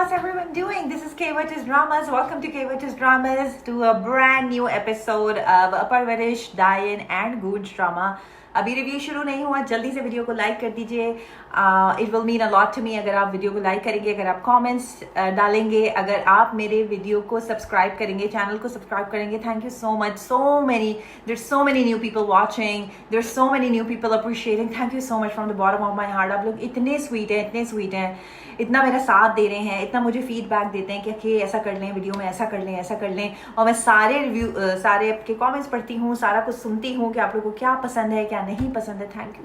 how's everyone doing? This is K-Watch's Dramas. Welcome to K-Watch's Dramas, to a brand new episode of Parvarish, Diane and Goonj drama. अभी review शुरू नहीं हुआ, जल्दी से video को like कर दीजिए. It will mean a lot to me अगर आप वीडियो को लाइक करेंगे, अगर आप कमेंट्स डालेंगे, अगर आप मेरे वीडियो को सब्सक्राइब करेंगे, चैनल को सब्सक्राइब करेंगे. Thank you so much. So many new people watching, they're so many new people appreciating. Thank you so much from the bottom of my heart. आप लोग इतने स्वीट हैं, इतना मेरा साथ दे रहे हैं, इतना मुझे फीडबैक देते हैं कि ऐसा कर लें, वीडियो में ऐसा कर लें. और मैं सारे रिव्यू, सारे आपके कमेंट्स पढ़ती हूँ, सारा कुछ सुनती हूँ कि आप लोगों को क्या पसंद है, क्या नहीं पसंद है. Thank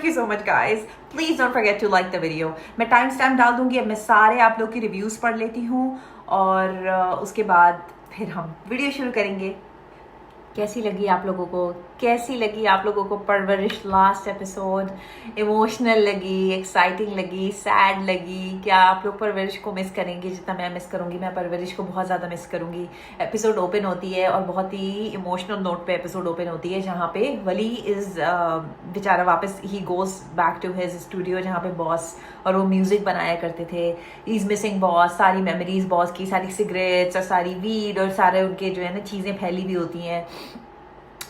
you so much guys. Please don't forget to like the video. मैं टाइम स्टैम्प डाल दूंगी. अब मैं सारे आप लोग की रिव्यूज़ पढ़ लेती हूँ और उसके बाद फिर हम वीडियो शुरू करेंगे. कैसी लगी आप लोगों को परवरिश लास्ट एपिसोड? इमोशनल लगी, एक्साइटिंग लगी, सैड लगी? क्या आप लोग परवरिश को मिस करेंगे जितना मैं मिस करूंगी? मैं परवरिश को बहुत ज़्यादा मिस करूंगी. एपिसोड ओपन होती है और बहुत ही इमोशनल नोट पे एपिसोड ओपन होती है, जहाँ पे वली इज़ बेचारा वापस ही goes back to his studio, जहाँ पे बॉस और वो म्यूज़िक बनाया करते थे. Is missing boss. सारी मेमोरीज बॉस की, सारी सिगरेट्स और सारी वीड और सारे उनके जो है ना चीज़ें फैली हुई होती हैं.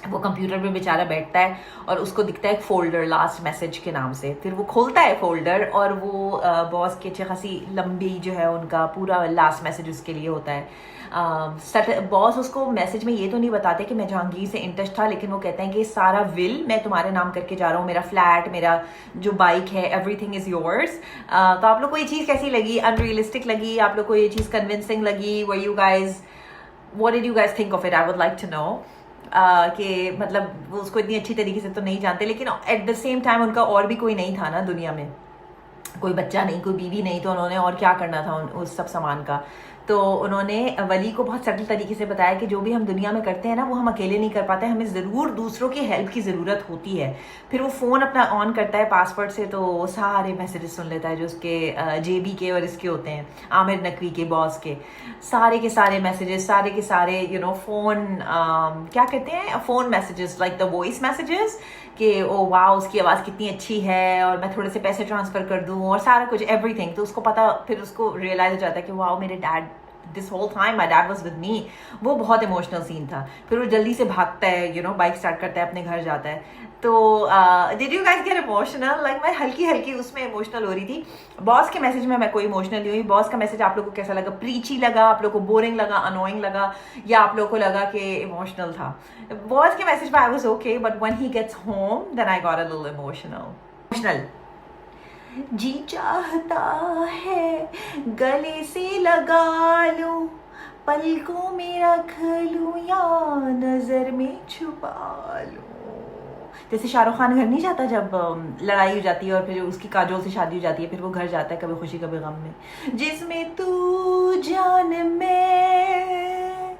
वो कंप्यूटर पे बेचारा बैठता है और उसको दिखता है एक फोल्डर लास्ट मैसेज के नाम से. फिर वो खोलता है फोल्डर और वो बॉस की अच्छी खासी लंबी जो है उनका पूरा लास्ट मैसेज उसके लिए होता है. बॉस उसको मैसेज में ये तो नहीं बताते कि मैं जहांगीर से इन टच था, लेकिन वो कहते हैं कि सारा विल मैं तुम्हारे नाम करके जा रहा हूँ, मेरा फ्लैट, मेरा जो बाइक है, एवरीथिंग इज योर्स. तो आप लोग को ये चीज़ कैसी लगी? अनरियलिस्टिक लगी? आप लोग को ये चीज़ कन्विंसिंग लगी? What did you guys think of it? I would like to know. कि मतलब वो उसको इतनी अच्छी तरीके से तो नहीं जानते, लेकिन एट द सेम टाइम उनका और भी कोई नहीं था ना दुनिया में, कोई बच्चा नहीं, कोई बीवी नहीं, तो उन्होंने और क्या करना था उस सब सामान का. तो उन्होंने वली को बहुत सटल तरीके से बताया कि जो भी हम दुनिया में करते हैं ना वो हम अकेले नहीं कर पाते, हमें ज़रूर दूसरों की हेल्प की ज़रूरत होती है. फिर वो फ़ोन अपना ऑन करता है पासवर्ड से, तो सारे मैसेजेस सुन लेता है जो उसके जेबी के और इसके होते हैं, आमिर नकवी के, बॉस के सारे मैसेजेस, सारे के सारे फ़ोन क्या कहते हैं, phone messages, like the voice messages, कि ओ वाह उसकी आवाज़ कितनी अच्छी है और मैं थोड़े से पैसे ट्रांसफ़र कर दूँ और सारा कुछ एवरीथिंग. तो उसको पता, फिर उसको रियलाइज़ हो जाता है कि वाह मेरे dad, this whole time my dad was with me. वो बहुत इमोशनल सीन था. फिर वो जल्दी से भागता है, बाइक स्टार्ट करता है, अपने घर जाता है. तो did you guys get emotional? Like मैं हल्की उसमें इमोशनल हो रही थी. बॉस के मैसेज में मैं कोई इमोशनल नहीं हुई. बॉस का मैसेज आप लोगों को कैसा लगा? प्रीची लगा? आप लोगों को बोरिंग लगा, अनोइंग लगा, या आप लोगों को लगा कि इमोशनल था? बॉस के मैसेज में I was okay, but when he gets home then I got a little emotional. जी चाहता है गले से लगा लूं, पलकों में रख लूं या नजर में छुपा लूं. जैसे शाहरुख खान घर नहीं जाता जब लड़ाई हो जाती है और फिर उसकी काजोल से शादी हो जाती है, फिर वो घर जाता है कभी खुशी कभी गम में. जिसमें तू जान में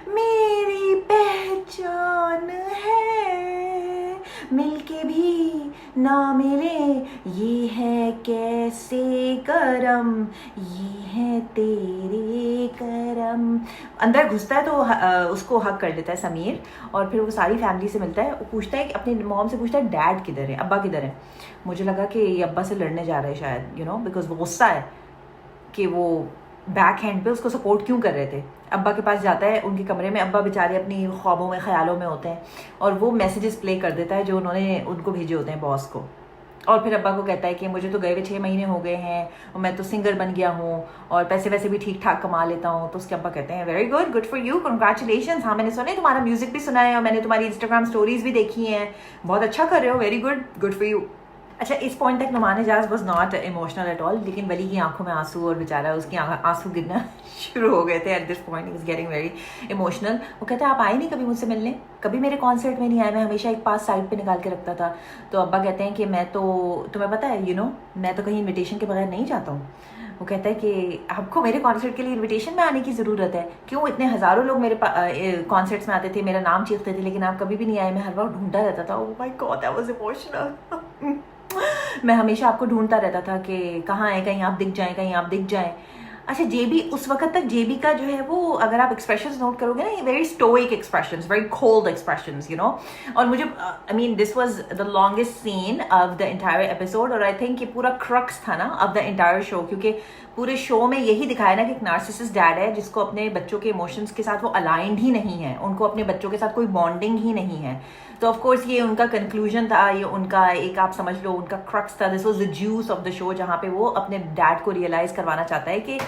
मेरी पहचान है, मिलके भी ना मिले ये है कैसे करम, ये है तेरे करम. अंदर घुसता है तो उसको हक कर लेता है समीर, और फिर वो सारी फैमिली से मिलता है. वो पूछता है कि अपनी मॉम से पूछता है डैड किधर है, अब्बा किधर है. मुझे लगा कि ये अब्बा से लड़ने जा रहा है शायद, बिकॉज वो गुस्सा है कि वो बैक हैंड पे उसको सपोर्ट क्यों कर रहे थे. अब्बा के पास जाता है उनके कमरे में. अब्बा बेचारे अपनी ख्वाबों में, ख्यालों में होते हैं, और वो मैसेजेस प्ले कर देता है जो उन्होंने उनको भेजे होते हैं बॉस को. और फिर अब्बा को कहता है कि मुझे तो गए हुए 6 महीने हो गए हैं और मैं तो सिंगर बन गया हूँ और पैसे वैसे भी ठीक ठाक कमा लेता हूँ. तो उसके अब्बा कहते हैं very good for you, congratulation. हाँ मैंने सुना है, तुम्हारा म्यूजिक भी सुना है और मैंने तुम्हारी इंस्टाग्राम स्टोरीज भी देखी हैं, बहुत अच्छा कर रहे हो, वेरी गुड फॉर यू. अच्छा, इस पॉइंट तक Noman Ijaz was not emotional at all, लेकिन वली की आंखों में आंसू और बेचारा उसकी आंसू गिरना शुरू हो गए थे. At this point he was getting very emotional. वो कहता है आप आए नहीं कभी मुझसे मिलने, कभी मेरे कॉन्सर्ट में नहीं आए, मैं हमेशा एक पास साइड पे निकाल के रखता था. तो अब्बा कहते हैं कि मैं तो, तुम्हें पता है मैं तो कहीं इन्विटेशन के बगैर नहीं जाता हूँ. वो कहता है कि आपको मेरे कॉन्सर्ट के लिए इन्विटेशन में आने की ज़रूरत है? क्यों, इतने हज़ारों लोग मेरे कॉन्सर्ट्स में आते थे, मेरा नाम चीखते थे, लेकिन आप कभी भी नहीं आए. मैं हर बार ढूंढता रहता था. Oh my God, that was emotional. मैं हमेशा आपको ढूंढता रहता था कि कहाँ है, कहीं आप दिख जाएं. अच्छा, जेबी उस वक्त तक जेबी का जो है वो, अगर आप एक्सप्रेशंस नोट करोगे ना, very stoic expressions, very cold expressions, you know. और मुझे I mean this was the longest scene of the entire episode, और आई थिंक ये पूरा क्रक्स था ना ऑफ द एंटायर शो, क्योंकि पूरे शो में यही दिखाया ना कि एक नार्सिसिस्ट डैड है जिसको अपने बच्चों के इमोशंस के साथ वो अलाइंड ही नहीं है, उनको अपने बच्चों के साथ कोई बॉन्डिंग ही नहीं है। तो ऑफ कोर्स ये उनका कंक्लूजन था, ये उनका एक, आप समझ लो, उनका क्रक्स था। This was the juice of the show, जहाँ पे वो अपने डैड को रियलाइज करवाना चाहता है कि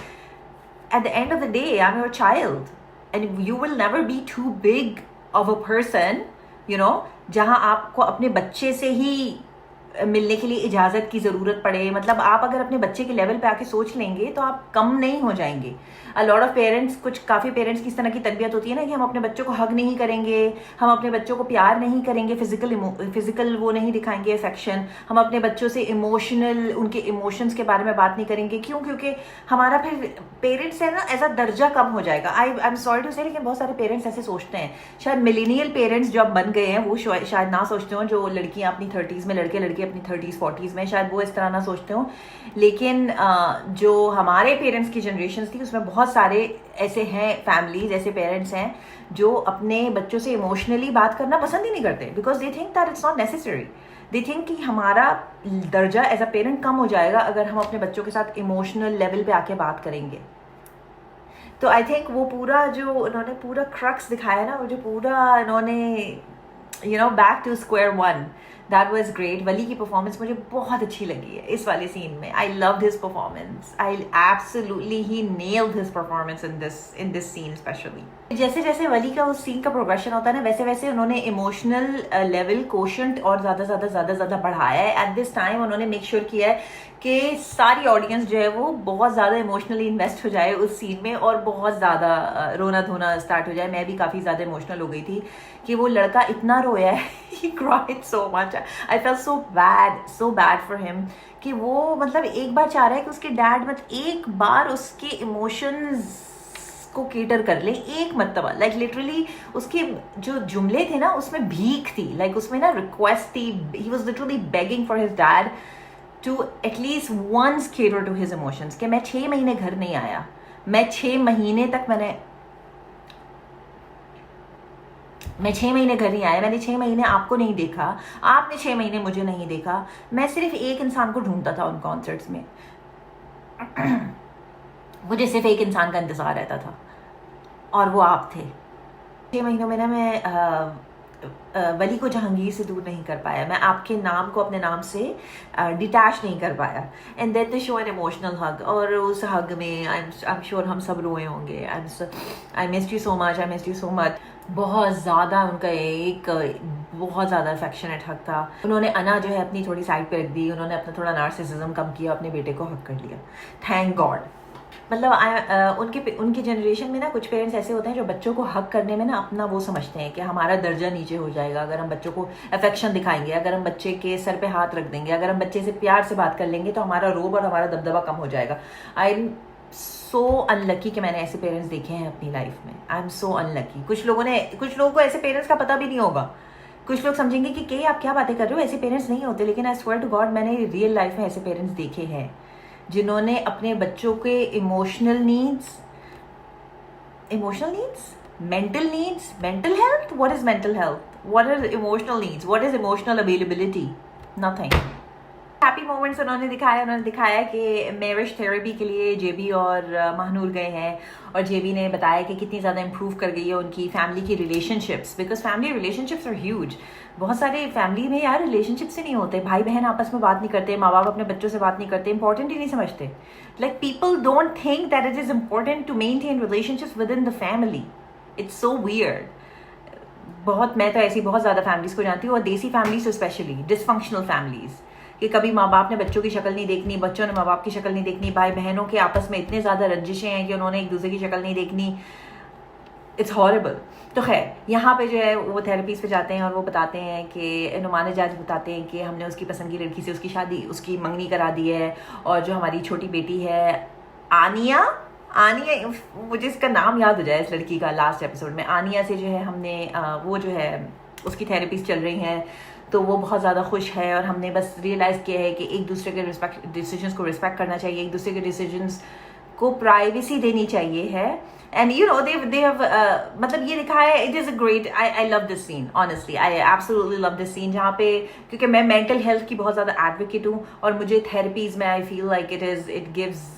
at the end of the day, I'm your child and you will never be too big of a person, you know, जहाँ आपको अपने बच्चे से ही मिलने के लिए इजाज़त की ज़रूरत पड़े। मतलब आप अगर अपने बच्चे के लेवल पे आके सोच लेंगे तो आप कम नहीं हो जाएंगे। अ लॉट ऑफ पेरेंट्स, कुछ काफ़ी पेरेंट्स की इस तरह की तरबियत होती है ना कि हम अपने बच्चों को हग नहीं करेंगे, हम अपने बच्चों को प्यार नहीं करेंगे, फिजिकल वो नहीं दिखाएंगे अफेक्शन, हम अपने बच्चों से इमोशनल, उनके इमोशंस के बारे में बात नहीं करेंगे। क्यों? क्योंकि हमारा फिर पेरेंट्स है ना, एज अ दर्जा कम हो जाएगा। आई एम सॉरी टू से, लेकिन बहुत सारे पेरेंट्स ऐसे सोचते हैं। शायद मिलेनियल पेरेंट्स जो अब बन गए हैं वो शायद ना सोचते हो, जो लड़कियां अपनी 30s में, लड़के अपनी 30s 40s में, शायद वो इस तरह ना सोचते हो। लेकिन जो हमारे पेरेंट्स की जनरेशन थी उसमें बहुत सारे ऐसे हैं फैमिलीज, ऐसे पेरेंट्स हैं जो अपने बच्चों से इमोशनली बात करना पसंद ही नहीं करते, because they think that it's not necessary. They think कि हमारा दर्जा एज अ पेरेंट कम हो जाएगा अगर हम अपने बच्चों के साथ इमोशनल लेवल पे आके बात करेंगे। तो आई थिंक वो पूरा जो उन्होंने पूरा क्रक्स दिखाया ना, वो जो पूरा इन्होंने you know back to square one, that was great. Wali की परफॉर्मेंस मुझे बहुत अच्छी लगी है इस वाले सीन में। I loved his performance, I absolutely he nailed his performance in this scene specially. जैसे जैसे वली का उस सीन का प्रोग्रेशन होता है ना, वैसे वैसे उन्होंने इमोशनल लेवल कोशंट और ज़्यादा बढ़ाया है। एट दिस टाइम उन्होंने मेक श्योर किया है कि सारी ऑडियंस जो है वो बहुत ज़्यादा इमोशनली इन्वेस्ट हो जाए उस सीन में, और बहुत ज़्यादा रोना धोना स्टार्ट हो जाए। मैं भी काफ़ी ज़्यादा इमोशनल हो गई थी कि वो लड़का इतना रोया है, he cried so much. I felt so bad for him कि वो मतलब एक बार चाह रहा है कि उसके डैड मतलब एक बार उसके इमोशंस को केटर कर ले, एक मर्तबा। लाइक लिटरली उसके जो जुमले थे ना उसमें भीख थी, लाइक उसमें ना रिक्वेस्ट थी। He was literally begging for his dad to at least once cater to his emotions. कि मैं 6 महीने घर नहीं आया, मैं 6 महीने तक मैं 6 महीने घर नहीं आया, मैंने 6 महीने आपको नहीं देखा, आपने 6 महीने मुझे नहीं देखा। मैं सिर्फ एक इंसान को ढूंढता था उन कॉन्सर्ट्स में, मुझे सिर्फ एक इंसान का इंतजार रहता था और वो आप थे। 6 महीनों में ना मैं वली को जहांगीर से दूर नहीं कर पाया, मैं आपके नाम को अपने नाम से डिटैच नहीं कर पाया। And then they show an emotional hug, और उस हग में आई एम श्योर हम सब रोए होंगे। I missed you so much, I missed you so much. बहुत ज़्यादा उनका एक बहुत ज़्यादा अफेक्शनेट हक था। उन्होंने अना जो है अपनी थोड़ी साइड पे रख दी, उन्होंने अपना थोड़ा नार्सिसिज्म कम किया, अपने बेटे को हक कर लिया। Thank God. मतलब उनके जनरेशन में ना कुछ पेरेंट्स ऐसे होते हैं जो बच्चों को हक करने में ना अपना वो समझते हैं कि हमारा दर्जा नीचे हो जाएगा अगर हम बच्चों को अफेक्शन दिखाएंगे, अगर हम बच्चे के सर पे हाथ रख देंगे, अगर हम बच्चे से प्यार से बात कर लेंगे तो हमारा रोब और हमारा दबदबा कम हो जाएगा। आई एम सो अनलकी कि मैंने ऐसे पेरेंट्स देखे हैं अपनी लाइफ में। I am so unlucky. कुछ लोगों को ऐसे पेरेंट्स का पता भी नहीं होगा। कुछ लोग समझेंगे कि आप क्या बातें कर रहे हो, ऐसे पेरेंट्स नहीं होते। लेकिन आई स्वेयर टू गॉड मैंने रियल लाइफ में ऐसे पेरेंट्स देखे हैं जिन्होंने अपने बच्चों के emotional needs, mental health, what is mental health, what is emotional needs, what is emotional availability, nothing. Happy moments उन्होंने दिखाया कि मैरिज थेरेपी के लिए जेबी और महानूर गए हैं, और जेबी ने बताया कि कितनी ज़्यादा इंप्रूव कर गई है उनकी फैमिली की relationships, because family relationships are huge. बहुत सारे फैमिली में यार रिलेशनशिप्स ही नहीं होते, भाई बहन आपस में बात नहीं करते, माँ बाप अपने बच्चों से बात नहीं करते, इंपॉर्टेंट ही नहीं समझते। Like people don't think that it is important to maintain relationships within the family. It's so weird. मैं तो ऐसी बहुत ज़्यादा फैमिलीज़ को जानती हूँ, और देसी फैमिलीज स्पेशली डिसफंक्शनल फैमिलीज़, कि कभी माँ बाप ने बच्चों की शक्ल नहीं देखनी, बच्चों ने माँ बाप की शक्ल नहीं देखनी, भाई बहनों के आपस में इतने ज़्यादा रंजिशें हैं कि उन्होंने एक दूसरे की शक्ल नहीं देखनी। It's horrible. तो खैर यहाँ पे जो है वो थेरेपीज पे जाते हैं और वो बताते हैं कि नुमान जज बताते हैं कि हमने उसकी पसंद की लड़की से उसकी मंगनी करा दी है, और जो हमारी छोटी बेटी है आनिया, मुझे इसका नाम याद हो जाए इस लड़की का लास्ट एपिसोड में, आनिया से जो है हमने वो जो है उसकी थेरेपीज चल रही हैं, तो वो बहुत ज़्यादा खुश है। और हमने बस रियलाइज़ किया है कि एक दूसरे के डिसीजंस को रिस्पेक्ट करना चाहिए, एक दूसरे के डिसीजंस को प्राइवेसी देनी चाहिए है. And you know they have मतलब ये लिखा है, it is a great, I love this scene, honestly I absolutely love this scene, जहाँ पे क्योंकि मैं मेंटल हेल्थ की बहुत ज़्यादा एडवोकेट हूँ और मुझे थेरेपीज में I feel like it gives,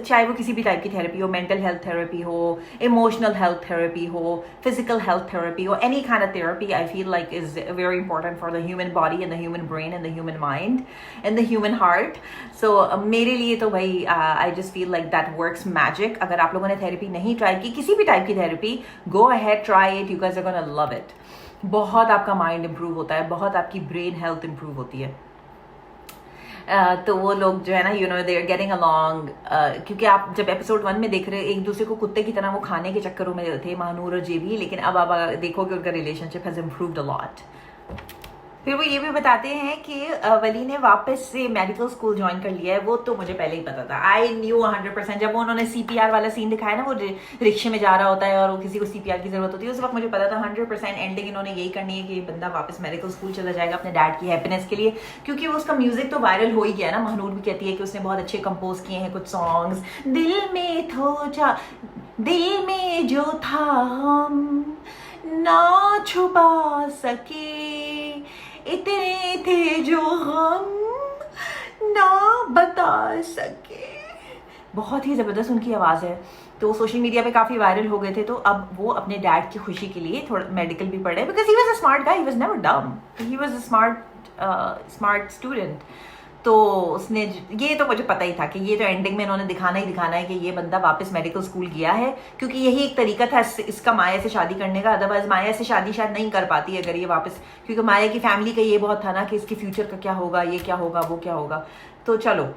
चाहे वो किसी भी टाइप की थेरेपी हो, मेंटल हेल्थ थेरेपी हो, इमोशनल हेल्थ थेरेपी हो, फिजिकल हेल्थ थेरेपी हो, any kind of therapy I feel like is very important for the human body and the human brain and the human mind and the human heart. So मेरे लिए तो भाई I just feel like that works magic. अगर आप लोगों ने therapy नहीं try की, किसी भी टाइप की therapy, go ahead, try it, you guys are gonna love it. बहुत आपका माइंड इंप्रूव होता है, बहुत आपकी ब्रेन हेल्थ इंप्रूव होती है. तो वो लोग जो है ना, you know, they are getting along, क्योंकि आप जब एपिसोड 1 में देख रहे एक दूसरे को कुत्ते की तरह वो खाने के चक्करों में थे, महानूर और जेबी, लेकिन अब आप देखोगे उनका relationship has improved a lot. फिर वो ये भी बताते हैं कि वली ने वापस से मेडिकल स्कूल ज्वाइन कर लिया है. वो तो मुझे पहले ही पता था, आई न्यू 100%. जब उन्होंने CPR वाला सीन दिखाया ना, वो रिक्शे में जा रहा होता है और वो किसी को CPR की जरूरत होती है, उस वक्त मुझे पता था 100% एंडिंग इन्होंने यही करनी है कि बंदा वापस मेडिकल स्कूल चला जाएगा अपने डैड की हैप्पीनेस के लिए, क्योंकि वो उसका म्यूजिक तो वायरल हो ही गया ना. महानूर भी कहती है कि उसने बहुत अच्छे कंपोज किए हैं कुछ सॉन्ग्स. दिल में जो था हम ना छुपा सके, इतने थे जो हम ना बता सके. बहुत ही ज़बरदस्त उनकी आवाज़ है. तो सोशल मीडिया पे काफ़ी वायरल हो गए थे. तो अब वो अपने डैड की खुशी के लिए थोड़ा मेडिकल भी पढ़ रहे हैं, because he was a smart guy, he was never dumb, he was a smart student. तो उसने, ये तो मुझे पता ही था कि ये तो एंडिंग में इन्होंने दिखाना ही दिखाना है कि ये बंदा वापस मेडिकल स्कूल गया है, क्योंकि यही एक तरीका था इसका माया से शादी करने का. अदरवाइज माया से शादी शायद नहीं कर पाती अगर ये वापस, क्योंकि माया की फैमिली का ये बहुत था ना कि इसके फ्यूचर का क्या होगा, ये क्या होगा, वो क्या होगा. तो चलो,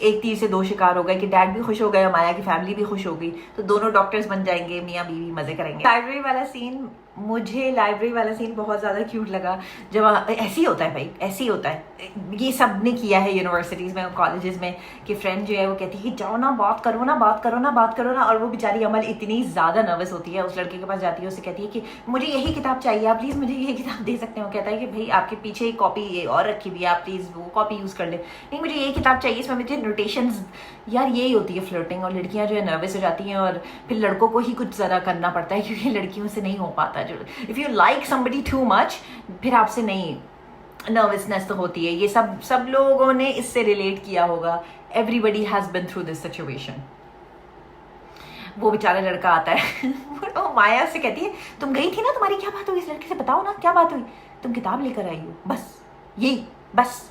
एक तीर से दो शिकार हो गए कि डैड भी खुश हो गए और माया की फैमिली भी खुश हो गई, तो दोनों डॉक्टर्स बन जाएंगे, मियाँ बीवी मजे करेंगे. लाइब्रेरी वाला सीन, मुझे लाइब्रेरी वाला सीन बहुत ज़्यादा क्यूट लगा. जब ऐसे ही होता है भाई, ऐसे ही होता है, ये सब ने किया है यूनिवर्सिटीज़ में, कॉलेजेस में, कि फ्रेंड जो है वो कहती है कि जाओ ना, बात करो ना, बात करो ना, बात करो ना. और वो बेचारी अमल इतनी ज़्यादा नर्वस होती है, उस लड़के के पास जाती है, उससे कहती है कि मुझे यही किताब चाहिए, आप प्लीज़ मुझे यही किताब दे सकते हो. कहता है कि भाई आपके पीछे एक कॉपी ये और रखी हुई है, आप प्लीज़ वो कॉपी यूज़ कर ले. नहीं, मुझे ये किताब चाहिए, इसमें मुझे नोटेशंस. यार यही होती है फ्लर्टिंग, और लड़कियां जो है नर्वस हो जाती हैं और फिर लड़कों को ही कुछ ज़रा करना पड़ता है, क्योंकि लड़कियों से नहीं हो पाता. जो if you like somebody too much, फिर आपसे नहीं, नर्वसनेस तो होती है. ये सब लोगों ने इससे रिलेट किया होगा. Everybody has been through this situation. वो बेचारा लड़का आता है वो माया से कहती है, तुम गई थी ना, तुम्हारी क्या बात हुई इस लड़के से, बताओ ना क्या बात हुई. तुम किताब लेकर आई हो, बस यही, बस.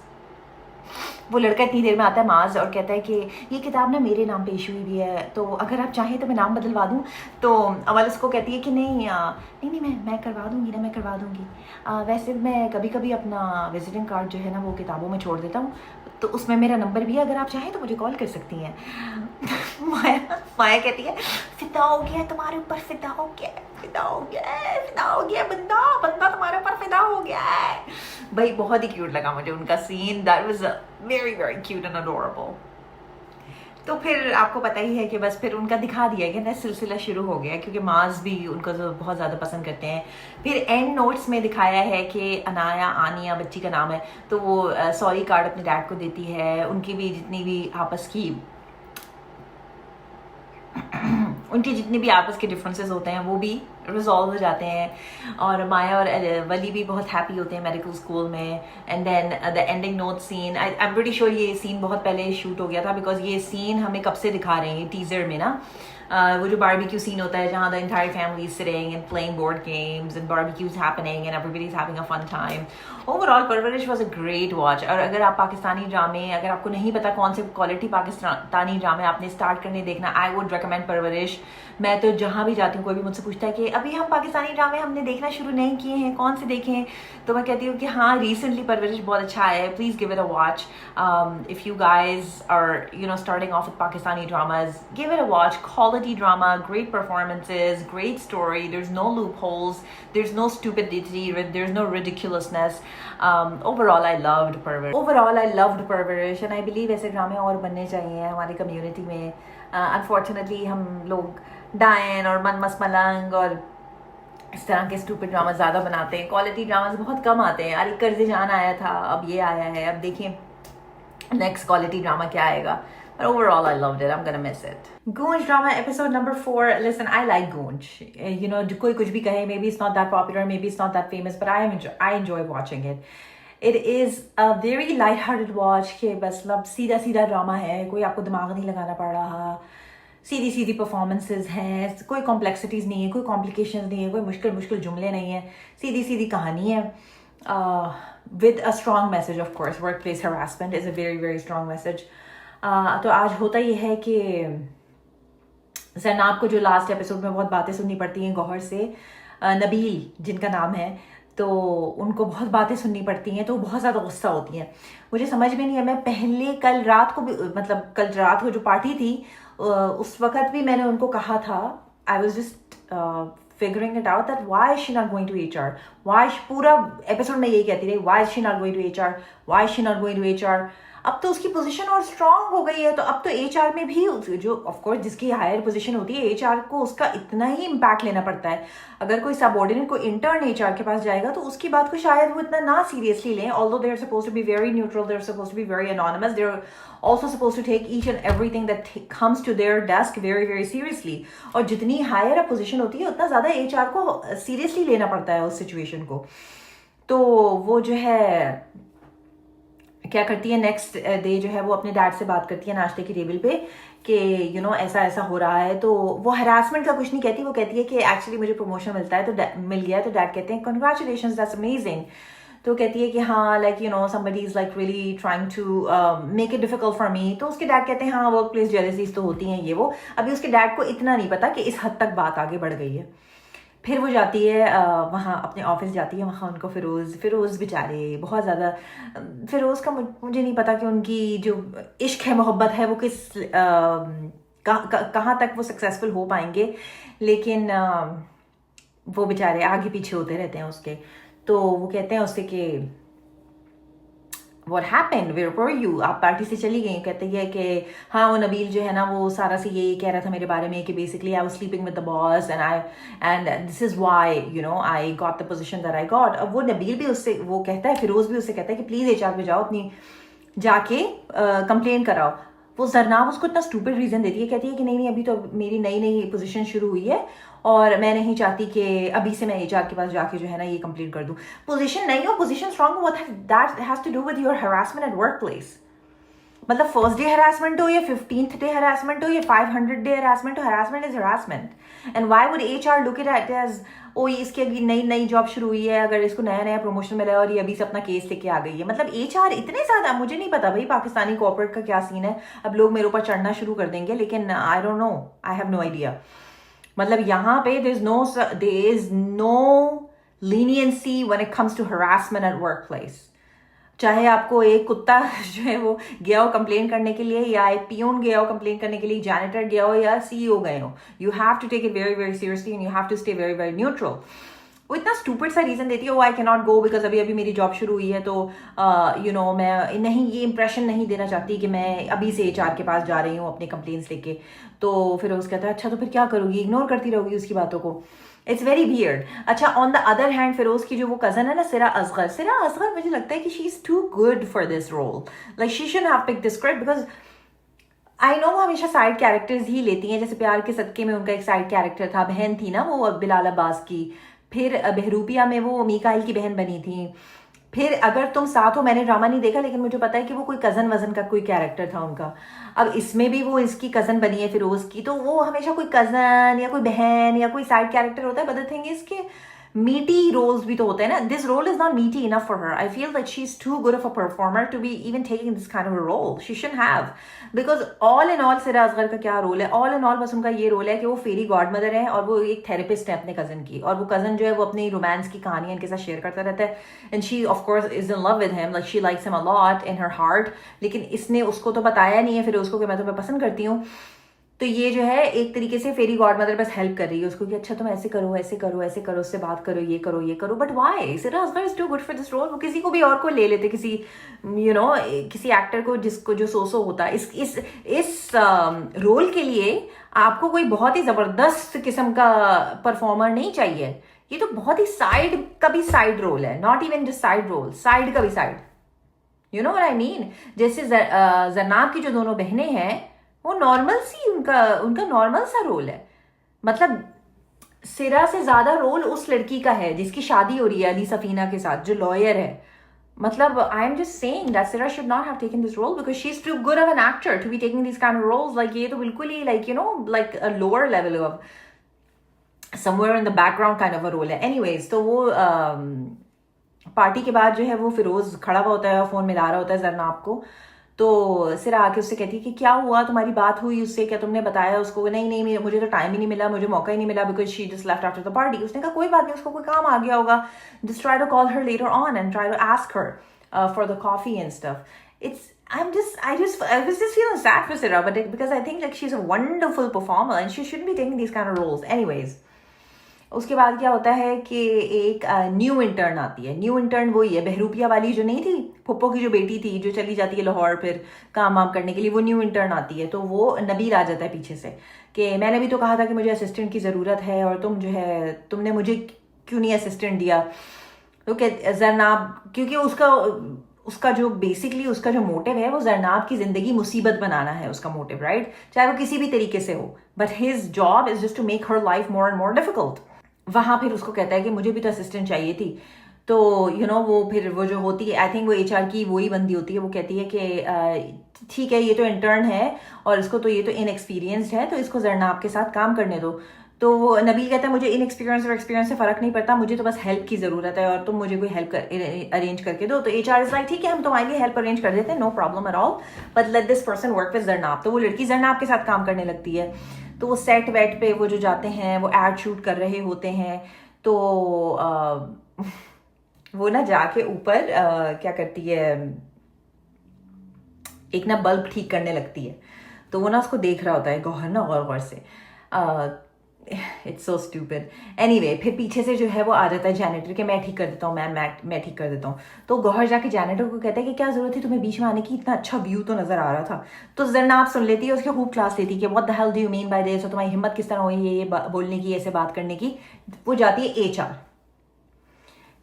वो लड़का इतनी देर में आता है माज और कहता है कि ये किताब ना मेरे नाम पे इशू हुई भी है, तो अगर आप चाहें तो मैं नाम बदलवा दूं. तो अमल उसको कहती है कि नहीं नहीं मैं करवा दूंगी ना, मैं करवा दूंगी. वैसे मैं कभी कभी अपना विजिटिंग कार्ड जो है ना वो किताबों में छोड़ देता हूँ, तो उसमें मेरा नंबर भी है, अगर आप चाहें तो मुझे कॉल कर सकती हैं. माया कहती है फिदा हो गया तुम्हारे ऊपर, फिदा हो गया, फिदा हो गया, फिदा हो गया, बंदा तुम्हारे ऊपर फिदा हो गया है. भाई बहुत ही क्यूट लगा मुझे उनका scene. That was very very cute and adorable. तो फिर आपको पता ही है कि बस फिर उनका दिखा दिया गया ना, सिलसिला शुरू हो गया, क्योंकि माज भी उनको तो बहुत ज़्यादा पसंद करते हैं. फिर एंड नोट्स में दिखाया है कि आनिया बच्ची का नाम है, तो वो सॉरी कार्ड अपने डैड को देती है. उनकी भी जितनी भी आपस की उनके जितने भी आपस के डिफरेंसेस होते हैं वो भी रिजॉल्व हो जाते हैं. और माया और वली भी बहुत हैप्पी होते हैं मेडिकल स्कूल में. And then the ending note scene, I am pretty sure ये सीन बहुत पहले शूट हो गया था, बिकॉज ये सीन हमें कब से दिखा रहे हैं टीजर में ना. वो जो बारबेक्यू सीन होता है जहाँ the entire family is sitting and playing board games and barbecues happening and everybody is having a fun time. Overall Parwarish was a great watch. और अगर आप पाकिस्तानी ड्रामे, अगर आपको नहीं पता कौन से क्वालिटी पाकिस्तानी ड्रामे आपने स्टार्ट करने देखना, आई वुड रिकमेंड परवरिश. मैं तो जहाँ भी जाती हूँ कोई भी मुझसे पूछता है कि अभी हम पाकिस्तानी ड्रामे हमने देखना शुरू नहीं किए हैं, कौन से देखें, तो मैं कहती हूँ कि हाँ रिसेंटली परवरिश बहुत अच्छा है, please give it a watch. If you guys are you know starting off with Pakistani dramas, give it a watch. Quality drama, great performances, great story, there's no loopholes, there's no stupidity, there's no ridiculousness. Overall I loved Parvarish and I believe ऐसे ड्रामे और बनने चाहिए हमारी community में. Unfortunately हम लोग डायन और मन मस मलंग और इस तरह के स्टूपिड ड्रामा ज़्यादा बनाते हैं, क्वालिटी ड्रामास बहुत कम आते हैं. अरे कर्ज़े जान आया था, अब ये आया है, अब देखिए नेक्स्ट क्वालिटी ड्रामा क्या आएगा. But overall, I loved it. I'm gonna miss it. Goonj drama episode number 4. Listen, I like Goonj. You know, koi kuch bhi kahe, maybe it's not that popular, maybe it's not that famous, but I enjoy watching it. It is a very light-hearted watch कि बस लब सीधा सीधा drama है, कोई आपको दिमाग नहीं लगाना पड़ रहा, सीधी सीधी परफॉर्मेंसेज हैं, कोई कॉम्प्लेक्सिटीज़ नहीं है, कोई कॉम्प्लिकेशंस नहीं है, कोई मुश्किल मुश्किल जुमले नहीं है, सीधी सीधी कहानी है with a strong message. Of course work place harassment is a very very strong message. तो आज होता ये है कि ज़ैनाब को जो लास्ट एपिसोड में बहुत बातें सुननी पड़ती हैं गौहर से, नबील जिनका नाम है, तो उनको बहुत बातें सुननी पड़ती हैं, तो बहुत ज़्यादा गुस्सा होती हैं. मुझे समझ में नहीं है, मैं पहले कल रात को भी, मतलब कल रात को जो पार्टी थी उस वक्त भी मैंने उनको कहा था, I was just figuring it out that why is she not going to HR. Why, पूरा एपिसोड में यही कहती रही, why is she not going to HR, why is she not going to HR. अब तो उसकी पोजीशन और strong हो गई है, तो अब तो HR में भी जो ऑफ कोर्स जिसकी हायर पोजीशन होती है, HR को उसका इतना ही इम्पैक्ट लेना पड़ता है. अगर कोई सबऑर्डिनेट को इंटर्न HR के पास जाएगा तो उसकी बात को शायद वो इतना ना सीरियसली लें. Although they are supposed to be very neutral, they are supposed to be very anonymous, they are also supposed to take each and everything that comes to their desk very very seriously. और जितनी higher position होती है उतना ज़्यादा HR को seriously लेना पड़ता है उस सिचुएशन को. तो वो जो है क्या करती है, नेक्स्ट डे जो है वो अपने डैड से बात करती है नाश्ते की टेबल पे कि यू नो ऐसा ऐसा हो रहा है. तो वो हरासमेंट का कुछ नहीं कहती, वो कहती है कि एक्चुअली मुझे प्रमोशन मिलता है, तो मिल गया. तो डैड कहते हैं कंग्रेचुलेशंस, दैट्स अमेजिंग. तो कहती है कि हाँ like you know somebody is like really trying to make it difficult for me. तो उसके डैड कहते हैं हाँ वर्क प्लेस जेलसीज तो होती हैं ये वो. अभी उसके डैड को इतना नहीं पता कि इस हद तक बात आगे बढ़ गई है. फिर वो जाती है वहाँ अपने ऑफिस जाती है, वहाँ उनको फिरोज़ बेचारे बहुत ज़्यादा, फिरोज़ का मुझे नहीं पता कि उनकी जो इश्क है मोहब्बत है वो किस कहाँ तक वो सक्सेसफुल हो पाएंगे, लेकिन वो बेचारे आगे पीछे होते रहते हैं उसके. तो वो कहते हैं उससे कि What happened? Where were you? आप पार्टी से चली गई. कहते हैं कि हाँ वो नबील जो है ना वो सारा से ये कह रहा था मेरे बारे में कि basically I was sleeping with the boss and this is why you know I got the position that I got. अब वो नबील भी उससे वो कहता है, फिरोज भी उससे कहता है कि प्लीज HR पे जाओ, अपनी जाके कंप्लेन कराओ. वो जरनाब उसको इतना स्टूपिड रीजन देती है, कहती है कि नहीं अभी तो मेरी नई नई पोजीशन शुरू हुई है और मैं नहीं चाहती कि अभी से मैं HR के पास जाके जो है ना ये कंप्लीट कर दूं. पोजीशन नहीं हो, पोजीशन स्ट्रांग हो, what that has to do with your harassment at work place. मतलब फर्स्ट डे हरासमेंट हो या 15th डे हरासमेंट हो या 500 डे हरासमेंट हो, harassment is harassment. And why would HR look at as oh इसकी अभी नई जॉब शुरू हुई है, अगर इसको नया नया प्रमोशन मिला है और ये अभी से अपना केस लेके आ गई है. मतलब HR इतने ज्यादा, मुझे नहीं पता भाई पाकिस्तानी कॉर्पोरेट का क्या सीन है, अब लोग मेरे ऊपर चढ़ना शुरू कर देंगे, लेकिन I don't know, I have no idea. मतलब यहाँ पे there is no leniency when it comes to harassment at workplace. चाहे आपको एक कुत्ता जो है वो गया हो कंप्लेन करने के लिए, या एक पियून गया हो कंप्लेन करने के लिए, जैनिटर गया हो या CEO गए हो, you have to take it very very seriously and you have to stay very very neutral. वो इतना स्टूपिड सा रीजन देती है, वो I can not go because अभी मेरी जॉब शुरू हुई है, तो यू नो मैं नहीं ये इंप्रेशन नहीं देना चाहती कि मैं अभी से HR के पास जा रही हूँ अपने कंप्लेंट्स लेके. तो फिर उसका कहता है अच्छा तो फिर क्या करोगी, इग्नोर करती रहोगी उसकी बातों को. It's very weird. अच्छा on the other hand Feroze की जो वो कजन है ना सिरा असगर मुझे लगता है कि she is too good for this role. Like she should have picked this script because I know वो हमेशा साइड कैरेक्टर्स ही लेती हैं. जैसे प्यार के सदके में उनका एक साइड कैरेक्टर था, बहन थी ना वो बिलाल अब्बास की. फिर बहरूपिया में वो मीकाइल की बहन बनी थी. फिर अगर तुम साथ हो, मैंने ड्रामा नहीं देखा लेकिन मुझे पता है कि वो कोई कजन वजन का कोई कैरेक्टर था उनका. अब इसमें भी वो इसकी कजन बनी है फिरोज की, तो वो हमेशा कोई कजन या कोई बहन या कोई साइड कैरेक्टर होता है. बट द थिंग इज कि meaty roles भी तो होते हैं ना. This role is not meaty enough for her. I feel that she's too good of a performer to be even taking this kind of a role. She shouldn't have. Because all in all सिरा असगर का क्या role है, all in all बस उनका ये role है कि वो फेरी गॉड मदर है और वो एक थेरेपिस्ट है अपने कजन की, और वो कजन जो है वो अपनी रोमांस की कहानियां इनके साथ शेयर करता रहता है. And she of course is in love with him, like she likes him a lot in her heart. लेकिन इसने उसको तो बताया नहीं है फिर उसको कि मैं तुम्हें पसंद करती हूँ. तो ये जो है एक तरीके से फेरी गॉड मदर बस हेल्प कर रही है उसको कि अच्छा तुम ऐसे करो ऐसे करो ऐसे करो, उससे बात करो ये करो ये करो. But why Sira Asghar is too good for this role. वो किसी को भी और को ले लेते, किसी यू नो किसी एक्टर को जिसको जो सो होता है इस रोल के लिए आपको कोई बहुत ही जबरदस्त किस्म का परफॉर्मर नहीं चाहिए. ये तो बहुत ही साइड का भी साइड रोल है, not even just side role, side का भी side. You know what I mean? जैसे जरनाब की जो दोनों बहनें हैं, वो नॉर्मल सी उनका उनका नॉर्मल सा रोल है। मतलब सिरा से ज्यादा रोल उस लड़की का है जिसकी शादी हो रही है अली सफीना के साथ, जो लॉयर है। मतलब I am just saying that Sira should not have taken this role because she is too good of an actor to be taking this kind of roles. Like ये तो बिल्कुल ही like you know like a lower level of somewhere in the background kind of a role है। Anyways, तो वो party के बाद जो है वो फिरोज खड़ा हुआ होता है और फोन मिला रहा होता है जरनाब को। तो सिरा आके उससे कहती है कि क्या हुआ, तुम्हारी बात हुई उससे, क्या तुमने बताया उसको? नहीं नहीं, मुझे तो टाइम ही नहीं मिला, मुझे मौका ही नहीं मिला because she just left after the party. उसने कहा कोई बात नहीं, उसको कोई काम आ गया होगा, just try to call her later on and try to ask her for the coffee and stuff. It's I was just feeling sad for Sira, but because I think like she's a wonderful performer and she shouldn't be taking these kind of roles. Anyways, उसके बाद क्या होता है कि एक new intern आती है। New intern वही है बहरूपिया वाली जो नहीं थी, फुप्पो की जो बेटी थी जो चली जाती है लाहौर फिर काम वाम करने के लिए, वो न्यू इंटर्न आती है। तो वो नबील आ जाता है पीछे से कि मैंने भी तो कहा था कि मुझे असिस्टेंट की ज़रूरत है और तुम जो है तुमने मुझे क्यों नहीं असिस्टेंट दिया? तो जरनाब, क्योंकि उसका जो बेसिकली उसका जो मोटिव है वो जरनाब की जिंदगी मुसीबत बनाना है उसका मोटिव, राइट? चाहे वो किसी भी तरीके से हो, but his job is just to make her life more and more difficult. वहां फिर उसको कहता है कि मुझे भी तो असिस्टेंट चाहिए थी। तो यू नो वो फिर वो जो होती है, आई थिंक वो एचआर की वही बंदी होती है, वो कहती है कि ठीक है ये तो इंटर्न है और इसको तो ये तो इनएक्सपीरियंस्ड है, तो इसको जरनाब के साथ काम करने दो। तो नबील कहता है मुझे इनएक्सपीरियंस और एक्सपीरियंस से फर्क नहीं पड़ता, मुझे तो बस हेल्प की जरूरत है और तुम मुझे कोई हेल्प अरेंज करके दो। तो एचआर इज लाइक ठीक है हम तुम्हारे लिए हेल्प अरेंज कर देते हैं, no problem at all, but let this person work with Zarnab. तो वो लड़की जरनाब के साथ काम करने लगती है। तो वो सेट वेट पे वो जो जाते हैं वो एड शूट कर रहे होते हैं। तो वो ना जाके ऊपर क्या करती है, एक ना बल्ब ठीक करने लगती है। तो वो ना उसको देख रहा होता है गौहर ना गौर गौर से। It's so stupid. एनीवे, फिर पीछे से जो है वो आ जाता है जैनेटर के मैं ठीक कर देता हूँ मैम, मैं ठीक कर देता हूँ। तो गौहर जाके जैनेटर को कहता है कि क्या जरूरत थी तुम्हें बीच में आने की, इतना अच्छा व्यू तो नजर आ रहा था। तो जरनाब सुन लेती है, उसकी खूब क्लास लेती है कि what the hell do you mean by this, और तुम्हारी हिम्मत किस तरह हुई ये बोलने की, ऐसे बात करने की। वो जाती है HR.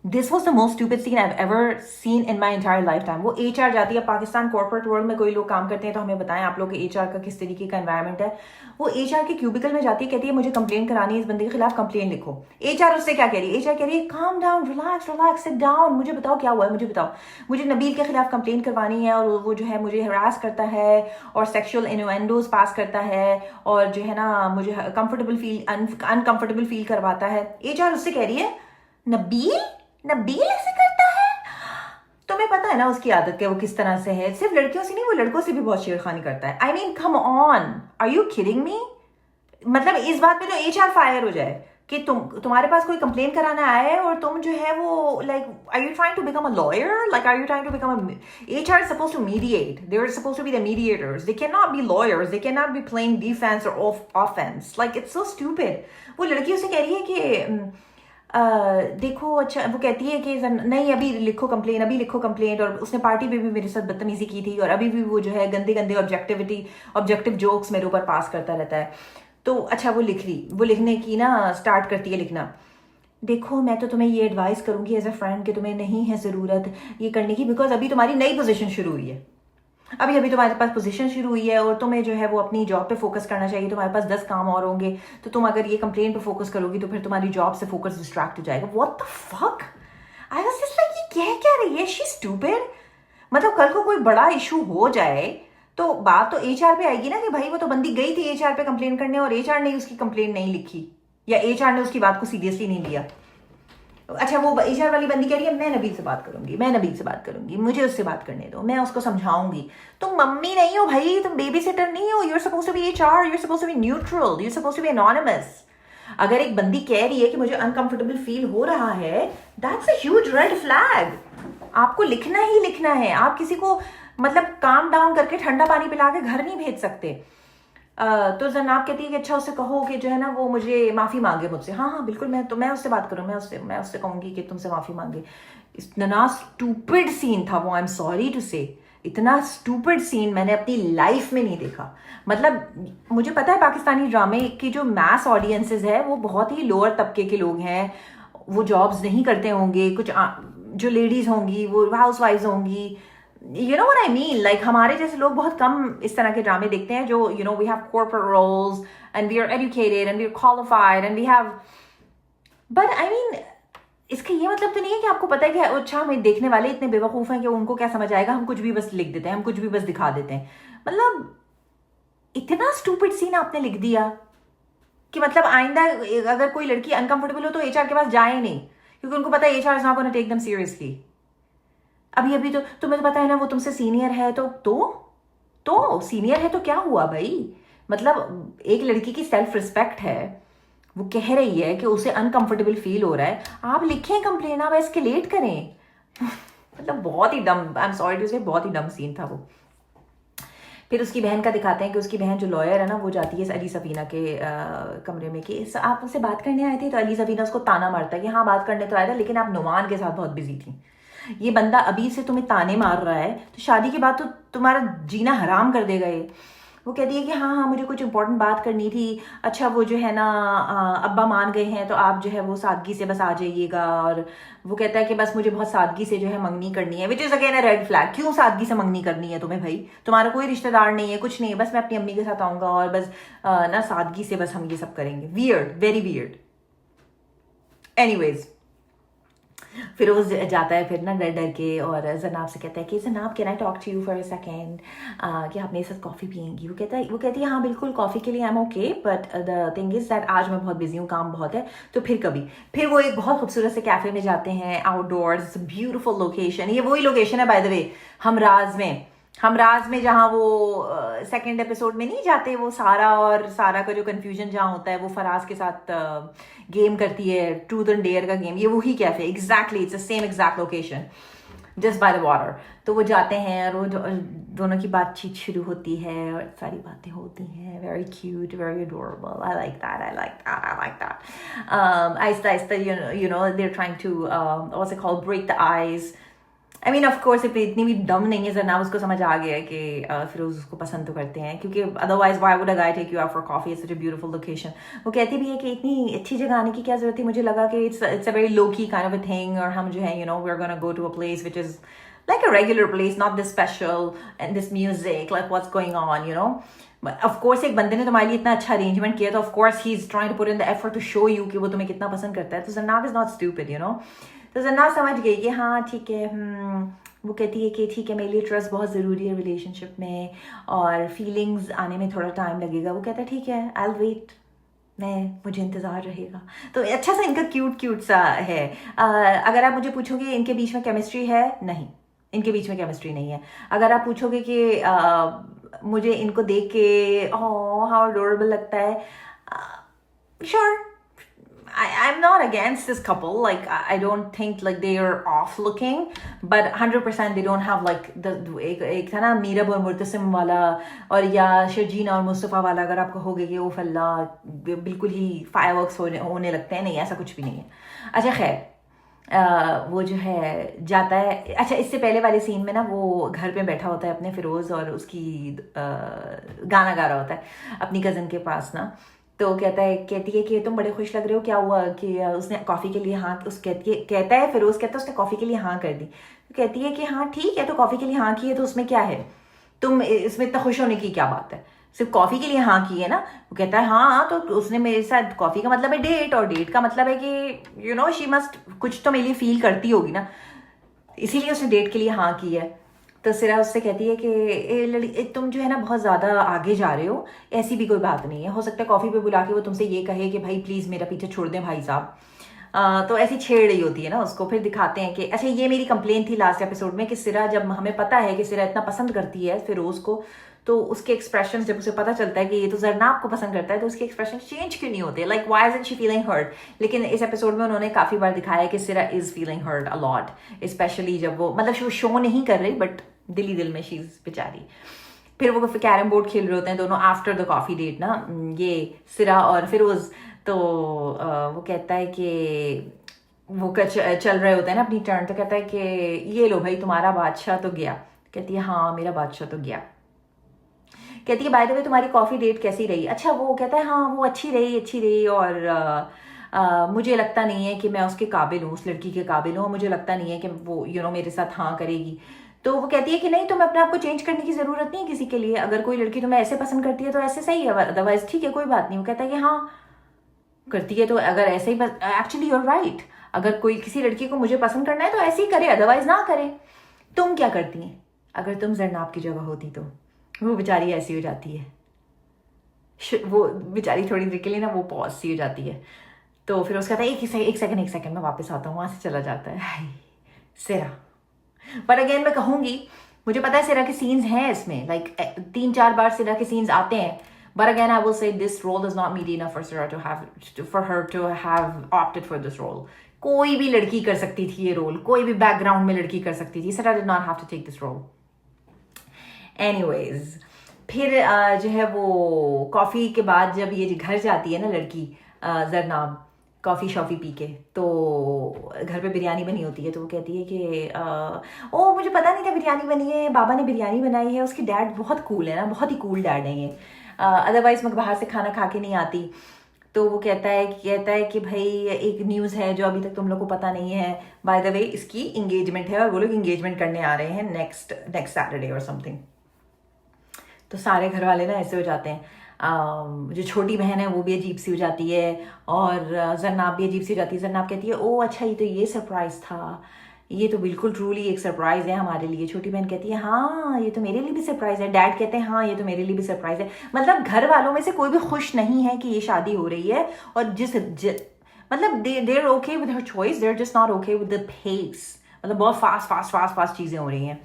This was the most stupid scene I have ever seen in my entire lifetime. वो एचआर जाती है, पाकिस्तान कॉर्पोरेट वर्ल्ड में कोई लोग काम करते हैं तो हमें बताएं आप लोग के एचआर का किस तरीके का एनवायरमेंट है। वो एचआर के क्यूबिकल में जाती है, कहती है मुझे कंप्लेन करानी है, इस बंदे के खिलाफ कंप्लेन लिखो। एचआर उससे क्या कह रही है? एचआर कह रही है calm down, relax relax, sit down, मुझे बताओ क्या हुआ है, मुझे बताओ, मुझे नबील के खिलाफ कंप्लेन करवानी है और वो जो है मुझे हरास करता है और सेक्सुअल इनुएंडोज पास करता है और जो है ना मुझे अनकंफर्टेबल फील करवाता है। एचआर उससे कह रही है नबील ऐसे करता है? तुम्हें पता है ना उसकी आदत क्या, वो किस तरह से है, सिर्फ लड़कियों से नहीं वो लड़कों से भी बहुत छेड़खानी करता है। I mean come on, are you kidding me? मतलब इस बात पे तो एचआर फायर हो जाए कि तुम्हारे पास कोई कंप्लेन कराना आया है और तुम जो है वो like are you trying to become a lawyer, like are you trying to become a HR is supposed to mediate, they are supposed to be the mediators, they can not be lawyers, they can not be playing defence or offence, like it's so stupid. वो लड़की उसे कह रही है कि देखो, अच्छा वो कहती है कि नहीं अभी लिखो कंप्लेन, अभी लिखो कंप्लेंट, और उसने पार्टी पे भी मेरे साथ बदतमीजी की थी और अभी भी वो जो है गंदे गंदे ऑब्जेक्टिव जोक्स मेरे ऊपर पास करता रहता है। तो अच्छा वो लिखने की ना स्टार्ट करती है लिखना। देखो मैं तो तुम्हें ये एडवाइस करूंगी एज अ फ्रेंड कि तुम्हें नहीं है ज़रूरत ये करने की, बिकॉज अभी तुम्हारी नई पोजीशन शुरू हुई है, अभी तुम्हारे पास पोजीशन शुरू हुई है और तुम्हें जो है वो अपनी जॉब पे फोकस करना चाहिए। तुम्हारे पास 10 काम और होंगे, तो तुम अगर ये कंप्लेन पे फोकस करोगी तो फिर तुम्हारी जॉब से फोकस डिस्ट्रैक्ट हो जाएगा। What the fuck, I was just like ये कह क्या रही है, शी स्टूपिड। मतलब कल को कोई बड़ा इशू हो जाए तो बात तो एचआर पे आएगी ना कि भाई वो तो बंदी गई थी एचआर पे कंप्लेन करने और एचआर ने उसकी कंप्लेन नहीं लिखी या एचआर ने उसकी बात को सीरियसली नहीं लिया। अच्छा वो एचआर वाली बंदी कह रही है मैं नबील से बात करूंगी, मुझे उससे बात करने दो, मैं उसको समझाऊंगी। तुम मम्मी नहीं हो भाई, तुम बेबी सिटर नहीं हो, you are supposed to be HR, you are supposed to be neutral, you are supposed to be anonymous. अगर एक बंदी कह रही है कि मुझे अनकंफर्टेबल फील हो रहा है, that's a huge red flag. आपको लिखना ही लिखना है, आप किसी को मतलब काम डाउन करके ठंडा पानी पिला के घर नहीं भेज सकते। तो जनाब कहती है कि अच्छा उससे कहो कि जो है ना वो मुझे माफ़ी मांगे मुझसे। हाँ बिल्कुल, मैं उससे बात करूँ, मैं उससे कहूँगी कि तुमसे माफ़ी मांगे। इतना स्टूपिड सीन था वो, आई एम सॉरी टू से, इतना स्टूपिड सीन मैंने अपनी लाइफ में नहीं देखा। मतलब मुझे पता है पाकिस्तानी ड्रामे की जो मैस ऑडियंसेस है वो बहुत ही लोअर तबके के लोग हैं, वो जॉब्स नहीं करते होंगे, कुछ जो लेडीज़ होंगी वो हाउस वाइफ्स होंगी, you know what I mean, like हमारे जैसे लोग बहुत कम इस तरह के ड्रामे देखते हैं जो you know we have corporate roles and we are educated and we are qualified and we have, but I mean इसका ये मतलब तो नहीं है कि आपको पता है कि अच्छा हमें देखने वाले इतने बेवकूफ हैं कि उनको क्या समझ आएगा, हम कुछ भी बस लिख देते हैं, हम कुछ भी बस दिखा देते हैं। मतलब इतना स्टूपिड सीन आपने लिख दिया कि मतलब आइंदा अगर कोई लड़की अनकंफर्टेबल हो तो एचआर के पास जाए नहीं, क्योंकि उनको पता है HR is not gonna take them seriously. अभी अभी तो तुम्हें तो पता है ना वो तुमसे सीनियर है, तो सीनियर है तो क्या हुआ भाई। मतलब एक लड़की की सेल्फ रिस्पेक्ट है, वो कह रही है कि उसे अनकंफर्टेबल फील हो रहा है, आप लिखें कंप्लेन, आप एस्केलेट करें। मतलब बहुत ही डम, आई एम सॉरी टू से, बहुत ही डम सीन था वो। फिर उसकी बहन का दिखाते हैं कि उसकी बहन जो लॉयर है ना वो जाती है अली सफीना के कमरे में कि आप उससे बात करने आए थे, तो अली सफीना उसको ताना मारता है कि हाँ बात करने तो आया था लेकिन आप नुमान के साथ बहुत बिजी थी। ये बंदा अभी से तुम्हें ताने मार रहा है तो शादी के बाद तो तुम्हारा जीना हराम कर देगा ये। वो कहती है कि हाँ हाँ मुझे कुछ इंपॉर्टेंट बात करनी थी। अच्छा वो जो है ना अब्बा मान गए हैं तो आप जो है वो सादगी से बस आ जाइएगा। और वो कहता है कि बस मुझे बहुत सादगी से जो है मंगनी करनी है, which is again a red flag. क्यों सादगी से मंगनी करनी है तुम्हें भाई, तुम्हारा कोई रिश्तेदार नहीं है, कुछ नहीं है, बस मैं अपनी अम्मी के साथ आऊंगा और बस ना सादगी से बस हम ये सब करेंगे। Weird, very weird. Anyways Firoz जाता है फिर ना डर डर के और जनाब से कहता है कि जनाब can I talk to you for a second, कि आप मेरे साथ कॉफ़ी पियेंगी। वो कहती है हाँ बिल्कुल कॉफ़ी के लिए I am okay, but the thing is that आज मैं बहुत बिजी हूँ, काम बहुत है, तो फिर कभी। फिर वो एक बहुत खूबसूरत से कैफे में जाते हैं आउटडोर्स, ब्यूटीफुल लोकेशन। ये वही लोकेशन है बाय द वे हमराज में जहाँ वो सेकंड एपिसोड में नहीं जाते, वो सारा का जो कंफ्यूजन जहाँ होता है वो फराज के साथ गेम करती है, ट्रूथ एंड डेयर का गेम, ये वही cafe exactly, it's the same exact location just by the water. तो वो जाते हैं और वो दोनों की बातचीत शुरू होती है और सारी बातें होती हैं, very cute, very adorable, I like that. आहिस्ता आहिस्ता you know they are trying to what's it called break the ice. I mean of course इतनी भी डम नहीं है जनाब, उसको समझ आ गया है कि फिरोज उसको पसंद तो करते हैं, क्योंकि otherwise why would a guy take you out for coffee, it's such a beautiful location. वो कहती भी है कि इतनी अच्छी जगह आने की क्या जरूरत थी, मुझे लगा कि इट्स अ वेरी लो की काइंड ऑफ अ थिंग, और हम जो है you know we are gonna go to a place which is like a regular place, not this special and this music, like what's going on, you know. But of course एक बंदे ने तुम्हारे लिए इतना अच्छा अरेंजमेंट किया तो of course he's trying to put in the effort to show you कि वो तुम्हें कितना पसंद करता है। तो जन्नाब is not stupid, you know. तो जन्नाब समझ गई कि हाँ ठीक है। वो कहती है कि ठीक है मेरे लिए ट्रस्ट बहुत ज़रूरी है रिलेशनशिप में और फीलिंग्स आने में थोड़ा टाइम लगेगा। वो कहता है ठीक है आई विल वेट, मुझे इंतज़ार रहेगा। तो अच्छा सा इनका क्यूट सा है। अगर आप मुझे पूछोगे इनके बीच में केमिस्ट्री है, नहीं, इनके बीच में केमिस्ट्री नहीं है। अगर आप पूछोगे कि मुझे इनको देख के हाउ अडोरेबल लगता है, sure, I'm not against this couple. Like I don't think like they are off looking, but 100% they don't have like the एक था ना मीरब और मुर्तसिम वाला और या शर्जीना और मुस्तफ़ा वाला। अगर आप कहोगे कि वो फल्ला बिल्कुल ही फायरवर्क्स होने लगते हैं, नहीं ऐसा कुछ भी नहीं है। अच्छा खैर वो जो है जाता है। अच्छा इससे पहले वाले सीन में ना वो घर पे बैठा होता है अपने फिरोज और उसकी गाना गा रहा होता है अपनी कज़न के पास ना। तो कहती है कि तुम बड़े खुश लग रहे हो, क्या हुआ कि उसने कॉफ़ी के लिए हाँ, कहता है फिरोज कहता है उसने कॉफ़ी के लिए हाँ कर दी। तो कहती है कि हाँ ठीक है, तो कॉफ़ी के लिए हाँ की है तो उसमें क्या है, तुम इसमें इतना खुश होने की क्या बात है, सिर्फ कॉफ़ी के लिए हाँ की है ना। वो कहता है हाँ तो उसने मेरे साथ, कॉफ़ी का मतलब है डेट और डेट का मतलब है कि यू नो शी मस्ट कुछ तो मेरे लिए फील करती होगी ना, इसीलिए उसने डेट के लिए हाँ की है। तो सिरा उससे कहती है कि तुम जो है ना बहुत ज़्यादा आगे जा रहे हो, ऐसी भी कोई बात नहीं है, हो सकता है कॉफ़ी पे बुला के वो तुमसे ये कहे कि भाई प्लीज़ मेरा पीछे छोड़ दें भाई साहब। तो ऐसी छेड़ रही होती है ना उसको। फिर दिखाते हैं कि अच्छा ये मेरी कंप्लेन थी लास्ट एपिसोड में कि सिरा, जब हमें पता है कि सिरा इतना पसंद करती है फिरोज को, तो उसके एक्सप्रेशन जब उसे पता चलता है कि ये तो जरनाब को पसंद करता है तो उसके एक्सप्रेशन चेंज क्यों नहीं होते, like why isn't she feeling hurt. लेकिन इस एपिसोड में उन्होंने काफ़ी बार दिखाया है कि Sira is feeling hurt a lot, specially जब वो मतलब वो शो नहीं कर रही बट दिल ही दिल में शी इज़ बेचारी। फिर वो कैरम बोर्ड खेल रहे होते हैं दोनों आफ्टर द कॉफ़ी डेट ना, ये सिरा और फिरोज। तो वो कहता है कि वो चल रहे होते हैं ना अपनी टर्न, तो कहता है कि ये लो भाई तुम्हारा बादशाह तो गया। कहती है हाँ मेरा बादशाह तो गया। कहती है बाय द वे तुम्हारी कॉफ़ी डेट कैसी रही। अच्छा वो कहता है हाँ वो अच्छी रही और मुझे लगता नहीं है कि मैं उसके काबिल हूँ, उस लड़की के काबिल हूँ, मुझे लगता नहीं है कि वो यू नो मेरे साथ हाँ करेगी। तो वो कहती है कि नहीं, तुम्हें अपने आप को चेंज करने की ज़रूरत नहीं है किसी के लिए, अगर कोई लड़की तुम्हें ऐसे पसंद करती है तो ऐसे सही है, अदरवाइज ठीक है, कोई बात नहीं। वो कहता है कि हाँ करती है तो अगर ऐसे ही, एक्चुअली यूर राइट, अगर कोई किसी लड़की को मुझे पसंद करना है तो ऐसे ही करे, अदरवाइज ना करे। तुम क्या करती हैं अगर तुम जरनाब की जगह होती? तो वो बेचारी ऐसी हो जाती है, वो बेचारी थोड़ी देर के लिए ना वो पॉज सी हो जाती है। तो फिर उसका कहता है एक सेकंड मैं वापस आता हूँ, वहां से चला जाता है। हाय सिरा। पर अगेन मैं कहूंगी, मुझे पता है सिरा के सीन्स हैं इसमें, लाइक 3-4 बार सिरा के सीन्स आते हैं, but again I will say this role is not meaty enough for Sira for her to have opted for this role. कोई भी लड़की कर सकती थी ये रोल, कोई भी बैकग्राउंड में लड़की कर सकती थी। Sira did not have to take this role. Anyways, फिर जो है वो कॉफ़ी के बाद जब ये घर जाती है ना लड़की जरनाब, कॉफ़ी शॉफ़ी पी के, तो घर पे बिरयानी बनी होती है। तो वो कहती है कि ओ मुझे पता नहीं था बिरयानी बनी है, बाबा ने बिरयानी बनाई है। उसकी डैड बहुत कूल है ना, बहुत ही कूल डैड है ये, अदरवाइज मैं बाहर से खाना खा के नहीं आती। तो वो कहता है कि भाई एक न्यूज़ है जो अभी तक तुम लोग को पता नहीं है, बाय द वे इसकी इंगेजमेंट है और वो लोग इंगेजमेंट करने आ रहे हैं नेक्स्ट सैटरडे और समथिंग। तो सारे घर वाले ना ऐसे हो जाते हैं, जो छोटी बहन है वो भी अजीब सी हो जाती है और जरनाब भी अजीब सी हो जाती है। जरनाब कहती है ओ अच्छा ये तो ये सरप्राइज़ था, ये तो बिल्कुल ट्रूली एक सरप्राइज़ है हमारे लिए। छोटी बहन कहती है हाँ ये तो मेरे लिए भी सरप्राइज़ है। डैड कहते हैं हाँ ये तो मेरे लिए भी सरप्राइज़ है। मतलब घर वालों में से कोई भी खुश नहीं है कि ये शादी हो रही है, और मतलब they're okay with her choice, they're just not okay with the pace. मतलब बहुत फास्ट चीज़ें हो रही हैं।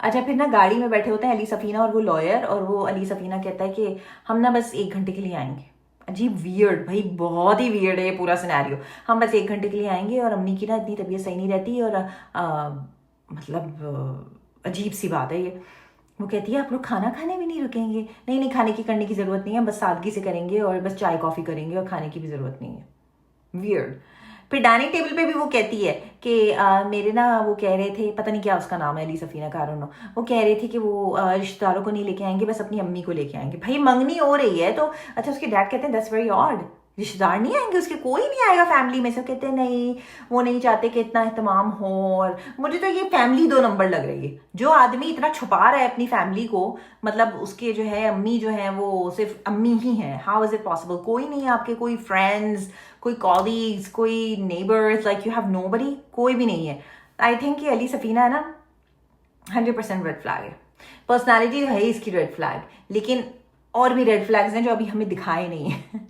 अच्छा फिर ना गाड़ी में बैठे होते हैं अली सफ़ीना और वो लॉयर, और वो अली सफ़ीना कहता है कि हम ना बस 1 घंटे के लिए आएंगे। अजीब वियर्ड, भाई बहुत ही वियर्ड है ये पूरा सिनेरियो। हम बस 1 घंटे के लिए आएंगे और अम्मी की ना इतनी तबीयत सही नहीं रहती, और मतलब अजीब सी बात है ये। वो कहती है आप लोग खाना खाने भी नहीं रुकेंगे? नहीं खाने की करने की ज़रूरत नहीं है, बस सादगी से करेंगे और बस चाय कॉफ़ी करेंगे और खाने की भी ज़रूरत नहीं है। वियर्ड। फिर डाइनिंग टेबल पे भी वो कहती है कि मेरे ना वो कह रहे थे, पता नहीं क्या उसका नाम है, अली सफ़ीना का, आई डोंट नो, वो कह रहे थे कि वो रिश्तेदारों को नहीं लेके आएंगे, बस अपनी अम्मी को लेके आएंगे। भाई मंगनी हो रही है तो अच्छा, उसके डैड कहते हैं दैट्स वेरी ऑड, रिश्तेदार नहीं आएंगे उसके, कोई नहीं आएगा फैमिली में से। कहते हैं नहीं वो नहीं चाहते कि इतना एहतमाम हो, और मुझे तो ये फैमिली 2 नंबर लग रही है। जो आदमी इतना छुपा रहा है अपनी फैमिली को, मतलब उसके जो है अम्मी जो है वो सिर्फ अम्मी ही है। How is it possible? कोई नहीं है आपके, कोई फ्रेंड्स, कोई कॉलीग्स, कोई neighbours, like you have nobody, कोई भी नहीं है। आई थिंक ये अली सफ़ीना है ना 100% रेड फ्लैग है। पर्सनैलिटी है इसकी रेड फ्लैग, लेकिन और भी रेड फ्लैग्स हैं जो अभी हमें दिखाए नहीं है।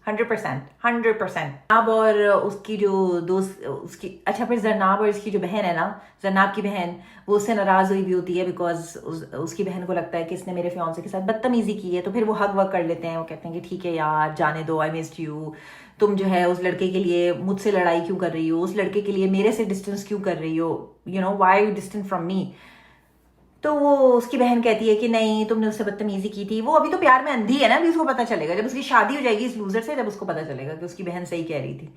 100%। अब और उसकी जो दोस्त उसकी, अच्छा फिर जरनाब और इसकी जो बहन है ना, जरनाब की बहन, वो उससे नाराज़ हुई भी होती है बिकॉज उसकी बहन को लगता है कि इसने मेरे फियांसे के साथ बदतमीजी की है। तो फिर वो हग वग कर लेते हैं, वो कहते हैं कि ठीक है यार जाने दो, आई मिस्ड यू, तुम जो है उस लड़के के लिए मुझसे लड़ाई क्यों कर रही हो, उस लड़के के लिए मेरे से डिस्टेंस क्यों कर रही हो, you know why you distance from me. तो वो उसकी बहन कहती है कि नहीं तुमने उससे बदतमीजी की थी। वो अभी तो प्यार में अंधी है ना, अभी उसको पता चलेगा जब उसकी शादी हो जाएगी इस लूजर से, जब उसको पता चलेगा कि उसकी बहन सही कह रही थी।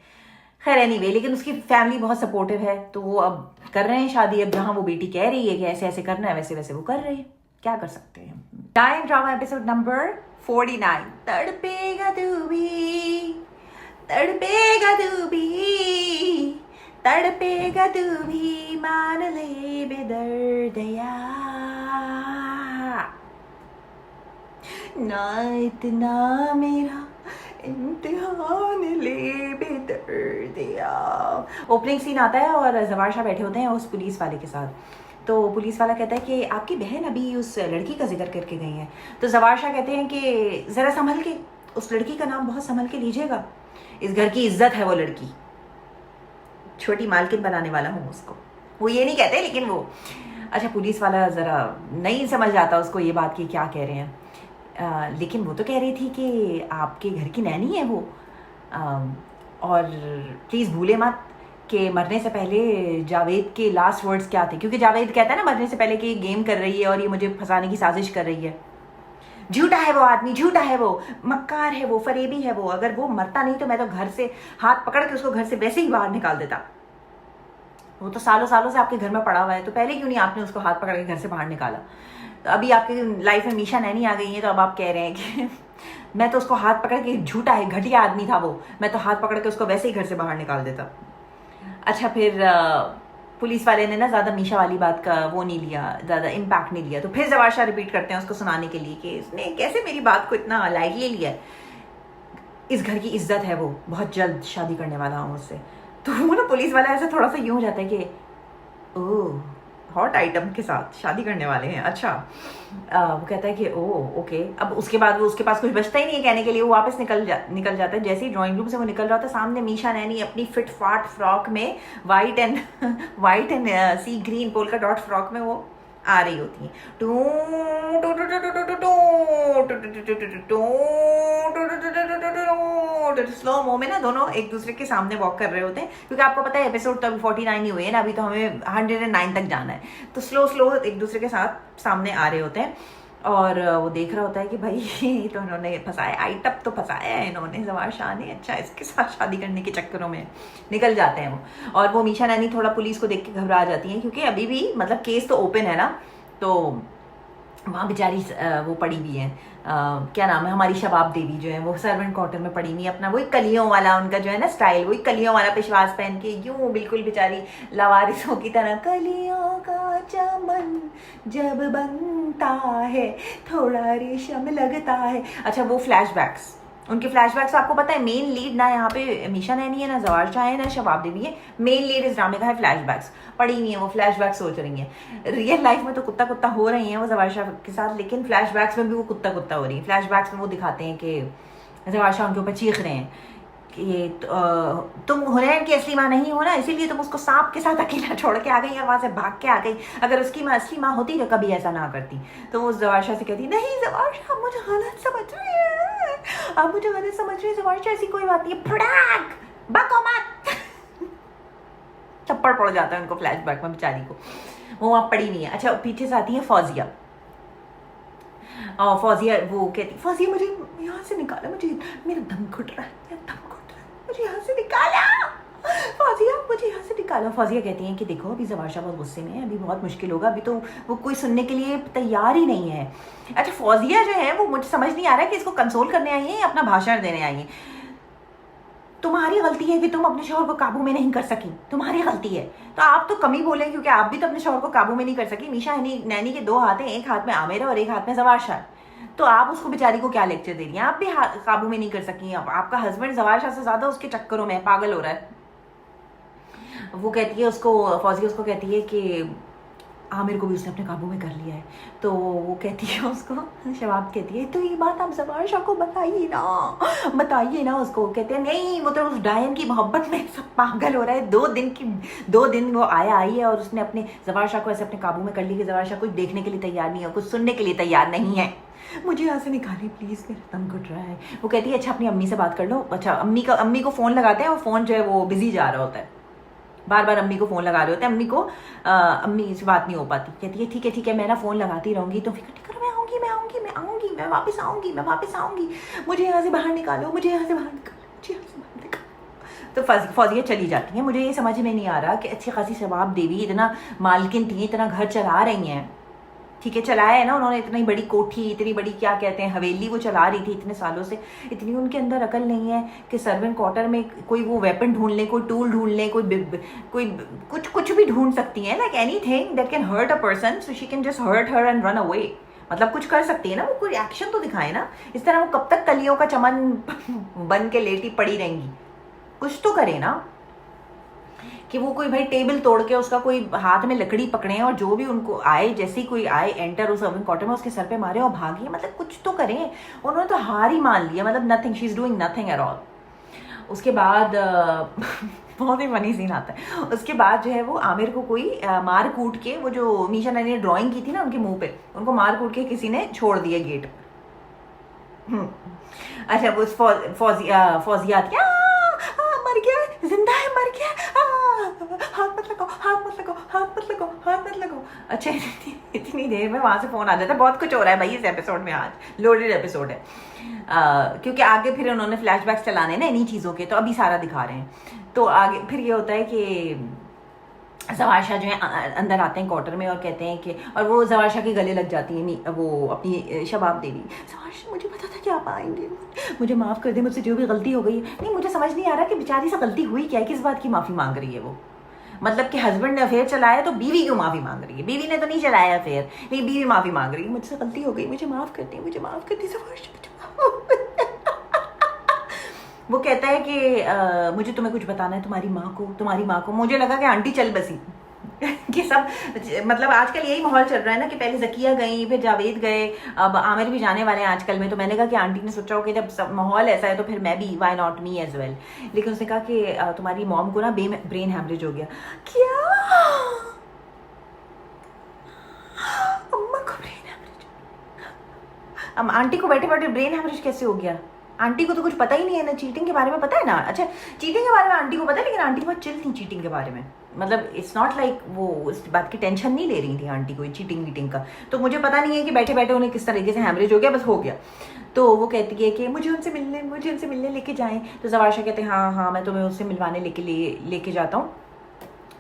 खैर एनीवे, लेकिन उसकी फैमिली बहुत सपोर्टिव है, तो वो अब कर रहे हैं शादी। अब जहां वो बेटी कह रही है कि ऐसे ऐसे करना है, वैसे वैसे वो कर रहे हैं, क्या कर सकते हैं। टाइम ड्रामा एपिसोड नंबर 49, तड़पेगा तू भी, तड़पेगा तू भी, तड़पेगा तू भी, मान ले बेदर्दया, ना इतना मेरा इम्तिहान ले बेदर्दया। ओपनिंग सीन आता है और जवार शाह बैठे होते हैं उस पुलिस वाले के साथ। तो पुलिस वाला कहता है कि आपकी बहन अभी उस लड़की का जिक्र करके गई है। तो जवार शाह कहते हैं कि ज़रा संभल के, उस लड़की का नाम बहुत संभल के लीजिएगा, इस घर की इज्जत है वो लड़की, छोटी मालकिन बनाने वाला हूँ उसको। वो ये नहीं कहते लेकिन वो, अच्छा पुलिस वाला ज़रा नहीं समझ आता उसको ये बात कि क्या कह रहे हैं। लेकिन वो तो कह रही थी कि आपके घर की नैनी है वो, और प्लीज़ भूले मत कि मरने से पहले जावेद के लास्ट वर्ड्स क्या थे, क्योंकि जावेद कहता है ना मरने से पहले कि ये गेम कर रही है और ये मुझे फंसाने की साजिश कर रही है। झूठा है वो आदमी, झूठा है वो, मक्कार है वो, फरेबी है वो। अगर वो मरता नहीं तो मैं तो घर से हाथ पकड़ के उसको घर से वैसे ही बाहर निकाल देता। वो तो सालों सालों से आपके घर में पड़ा हुआ है, तो पहले क्यों नहीं आपने उसको हाथ पकड़ के घर से बाहर निकाला। तो अभी आपकी लाइफ में मीशा नैनी आ गई है, तो अब आप कह रहे हैं कि मैं तो उसको हाथ पकड़ के, झूठा है, घटिया आदमी था वो, मैं तो हाथ पकड़ के उसको वैसे ही घर से बाहर निकाल देता। अच्छा फिर पुलिस वाले ने ना ज़्यादा मीशा वाली बात का वो नहीं लिया, ज़्यादा इम्पैक्ट नहीं लिया। तो फिर जवार शाह रिपीट करते हैं उसको सुनाने के लिए कि इसने कैसे मेरी बात को इतना लाइटली लिया है, इस घर की इज्जत है, वो बहुत जल्द शादी करने वाला हूँ उससे। तो वो ना पुलिस वाला ऐसे थोड़ा सा यूँ हो जाता है कि ओह हॉट आइटम के साथ शादी करने वाले हैं, अच्छा। वो कहता है कि ओह ओके। अब उसके बाद वो उसके पास कुछ बचता ही नहीं है कहने के लिए, वो वापस निकल जाता है। जैसे ही ड्राइंग रूम से वो निकल रहा था, सामने मीशा नैनी अपनी फिट फाट फ्रॉक में वाइट एंड सी ग्रीन पोल का डॉट फ्रॉक में वो आ रही होती है। स्लो मो में ना दोनों एक दूसरे के सामने वॉक कर रहे होते हैं, क्योंकि आपको पता है एपिसोड तो अभी 49 ही हुए हैं ना, अभी तो हमें 109 तक जाना है। तो स्लो एक दूसरे के साथ सामने आ रहे होते हैं और वो देख रहा होता है कि भाई तो इन्होंने फंसाया, आइटप तो फंसाया है इन्होंने, जवार शाह ने, अच्छा इसके साथ शादी करने के चक्करों में निकल जाते हैं वो। और वो मीशा नैनी थोड़ा पुलिस को देख के घबरा जाती हैं, क्योंकि अभी भी मतलब केस तो ओपन है ना, तो वहाँ बेचारी वो पड़ी हुई है, क्या नाम है, हमारी शबाब देवी जो है वो सर्वेंट क्वार्टर में पड़ी हुई है, अपना वही कलियों वाला उनका जो है ना स्टाइल, वही कलियों वाला पेशवास पहन के यूं बिल्कुल बेचारी लावारिसों की तरह, कलियों का चमन जब बनता है थोड़ा रेशम लगता है। अच्छा वो फ्लैशबैक्स, उनके फ्लैशबैक्स आपको पता है मेन लीड ना यहाँ पे मीशा नैनी है, ना जवार शाह है, ना शबाब देवी है, मेन लीड इस ड्रामे का है फ्लैशबैक्स। पड़ी हुई है वो फ्लैशबैक सोच रही हैं। रियल लाइफ में तो कुत्ता हो रही हैं वो जवार शाह के साथ, लेकिन फ्लैशबैक्स में भी वो कुत्ता हो रही है। फ्लैशबैक्स में वो दिखाते हैं कि जवार शाह उनके ऊपर चीख रहे हैं कि तुम हुनैन की असली माँ नहीं हो ना, इसीलिए तुम उसको सांप के साथ अकेला छोड़ के आ गई और वहाँ से भाग के आ गई, अगर उसकी माँ असली माँ होती तो कभी ऐसा ना करती। तो वो जवार शाह से कहती नहीं जवार शाह आप मुझे गलत समझ रही है, आप मुझे गलत समझ रही है जवार शाह, ऐसी कोई बात नहीं है, फड़ाक बको मत। थप्पड़ पड़ जाता है उनको फ्लैशबैक में बेचारी को, वो वहाँ पड़ी नहीं है। अच्छा पीछे से आती है फौजिया, और फौजिया वो कहती फौजिया मुझे यहाँ से निकाला, मुझे मेरा दम घुट रहा है, मुझे यहाँ से निकाला, फौजिया मुझे यहाँ से निकालो। फौजिया कहती हैं कि देखो अभी जवार शाह बहुत गुस्से में है, अभी बहुत मुश्किल होगा, अभी तो वो कोई सुनने के लिए तैयार ही नहीं है। अच्छा फौजिया जो है वो मुझे समझ नहीं आ रहा है कि इसको कंसोल करने आई है या अपना भाषण देने आई है। तुम्हारी गलती है कि तुम अपने शौहर को काबू में नहीं कर सकी, तुम्हारी गलती है। तो आप तो कम ही बोले, क्योंकि आप भी तो अपने शौहर को काबू में नहीं कर सकी। मीशा नैनी के 2 हाथ हैं, एक हाथ में आमिर है और एक हाथ में जवार शाह, तो आप उसको बेचारी को क्या लेक्चर दे रही हैं, आप भी काबू में नहीं कर सकी। आपका हस्बैंड जवार शाह से ज्यादा उसके चक्करों में पागल हो रहा है। वो कहती है उसको, फौजी उसको कहती है कि आमिर को भी उसने अपने काबू में कर लिया है। तो वो कहती है उसको, शबाब कहती है तो ये बात आप जवार शाह को बताइए ना उसको। कहते हैं नहीं वो तो उस डायन की मोहब्बत में सब पागल हो रहा है, 2 दिन वो आई है और उसने अपने जवार शाह को ऐसे अपने काबू में कर लिया कि जवार शाह कुछ देखने के लिए तैयार नहीं है, कुछ सुनने के लिए तैयार नहीं है। मुझे यहाँ से निकालिए प्लीज़, मेरा दम घुट रहा है। वो कहती है अच्छा अपनी अम्मी से बात कर लो। अच्छा अम्मी को फ़ोन लगाते हैं, वो फ़ोन जो है वो बिजी जा रहा होता है, बार अम्मी को फ़ोन लगा रहे होते हैं, अम्मी को अम्मी से बात नहीं हो पाती। कहती है ठीक है मैं ना फ़ोन लगाती रहूँगी, तो फिक्र करो, मैं वापस आऊँगी, मुझे यहाँ से बाहर निकालो, तो फौजिया चली जाती हैं। मुझे ये समझ में नहीं आ रहा कि अच्छी खासी शबाब देवी इतना मालकिन थी, इतना घर चला रही हैं, ठीक है चलाया है ना उन्होंने, इतनी बड़ी कोठी, इतनी बड़ी क्या कहते हैं हवेली वो चला रही थी इतने सालों से, इतनी उनके अंदर अकल नहीं है कि सर्वेंट क्वार्टर में कोई वो वेपन ढूंढ लें, कोई टूल ढूंढ लें, कोई कुछ भी ढूंढ सकती है, like anything that can hurt a person, so she can just hurt her and run away. मतलब कुछ कर सकती है ना वो, कोई एक्शन तो दिखाए ना। इस तरह वो कब तक कलियों का चमन बन के लेटी पड़ी रहेंगी, कुछ तो करे ना, कि वो कोई भाई टेबल तोड़ के उसका कोई हाथ में लकड़ी पकड़े और जो भी उनको आए, जैसे ही कोई आए एंटर उस सर्विंग क्वार्टर में उसके सर पे मारे और भागिए, मतलब कुछ तो करें। उन्होंने तो हार ही मान लिया, मतलब nothing, she is doing nothing at all. उसके बाद बहुत ही फनी सीन आता है। उसके बाद जो है वो आमिर को कोई मार कूट के, वो जो मीशा नैनी ने ड्राइंग की थी ना उनके मुंह पे, उनको मार कूट के किसी ने छोड़ दिया गेट पर। अच्छा वो फौजिया मर गया, जिंदा है, मर गया, हाथ मत लगाओ। अच्छा इतनी देर में वहां से फोन आ जाता है। बहुत कुछ हो रहा है भाई इस एपिसोड में, आज लोडेड एपिसोड है, क्योंकि आगे फिर उन्होंने फ्लैशबैक्स चलाने ना इन्हीं चीज़ों के, तो अभी सारा दिखा रहे हैं। तो आगे फिर ये होता है कि जवार शाह जो है अंदर आते हैं क्वार्टर में और कहते हैं कि, और वो जवार शाह के गले लग जाती है वो अपनी शबाब देवी। जवार शाह मुझे पता था कि आप आएंगे, मुझे माफ़ कर दे, मुझसे जो भी गलती हो गई। नहीं मुझे समझ नहीं आ रहा कि बेचारी से गलती हुई क्या है, किस बात की माफ़ी मांग रही है वो। मतलब कि हस्बैंड ने अफेयर चलाया तो बीवी क्यों माफी मांग रही है? बीवी ने तो नहीं चलाया अफेयर, लेकिन बीवी माफी मांग रही है, मुझसे गलती हो गई, मुझे माफ कर दी, मुझे माफ कर दी ज़बारशा, मुझे माफ। वो कहता है कि मुझे तुम्हें कुछ बताना है, तुम्हारी माँ को। मुझे लगा कि आंटी चल बसी कि सब, मतलब आजकल यही माहौल चल रहा है ना कि पहले जकिया गई, फिर जावेद गए, अब आमिर भी जाने वाले हैं आजकल में। तो मैंने कहा कि आंटी ने सोचा हो कि जब सब माहौल ऐसा है तो फिर मैं भी, why not me as well. लेकिन उसने कहा कि तुम्हारी मॉम को ना ब्रेन हैमरेज हो गया। क्या? अम्मा को ब्रेन हैमरेज? अब आंटी को बैठे बैठे ब्रेन हैमरेज कैसे हो गया? आंटी को तो कुछ पता ही नहीं है ना, चीटिंग के बारे में पता है ना। अच्छा, चीटिंग के बारे में आंटी को पता है, लेकिन आंटी बहुत चिल थी चीटिंग के बारे में। मतलब इट्स नॉट लाइक वो उस बात की टेंशन नहीं ले रही थी आंटी को चीटिंग वीटिंग का। तो मुझे पता नहीं है कि बैठे बैठे उन्हें किस तरीके से हैमरेज हो गया, बस हो गया। तो वो कहती है कि मुझे उनसे मिलने लेके जाएं। तो ज़बारशा कहते हैं हाँ मैं तुम्हें उससे मिलवाने लेके जाता हूँ।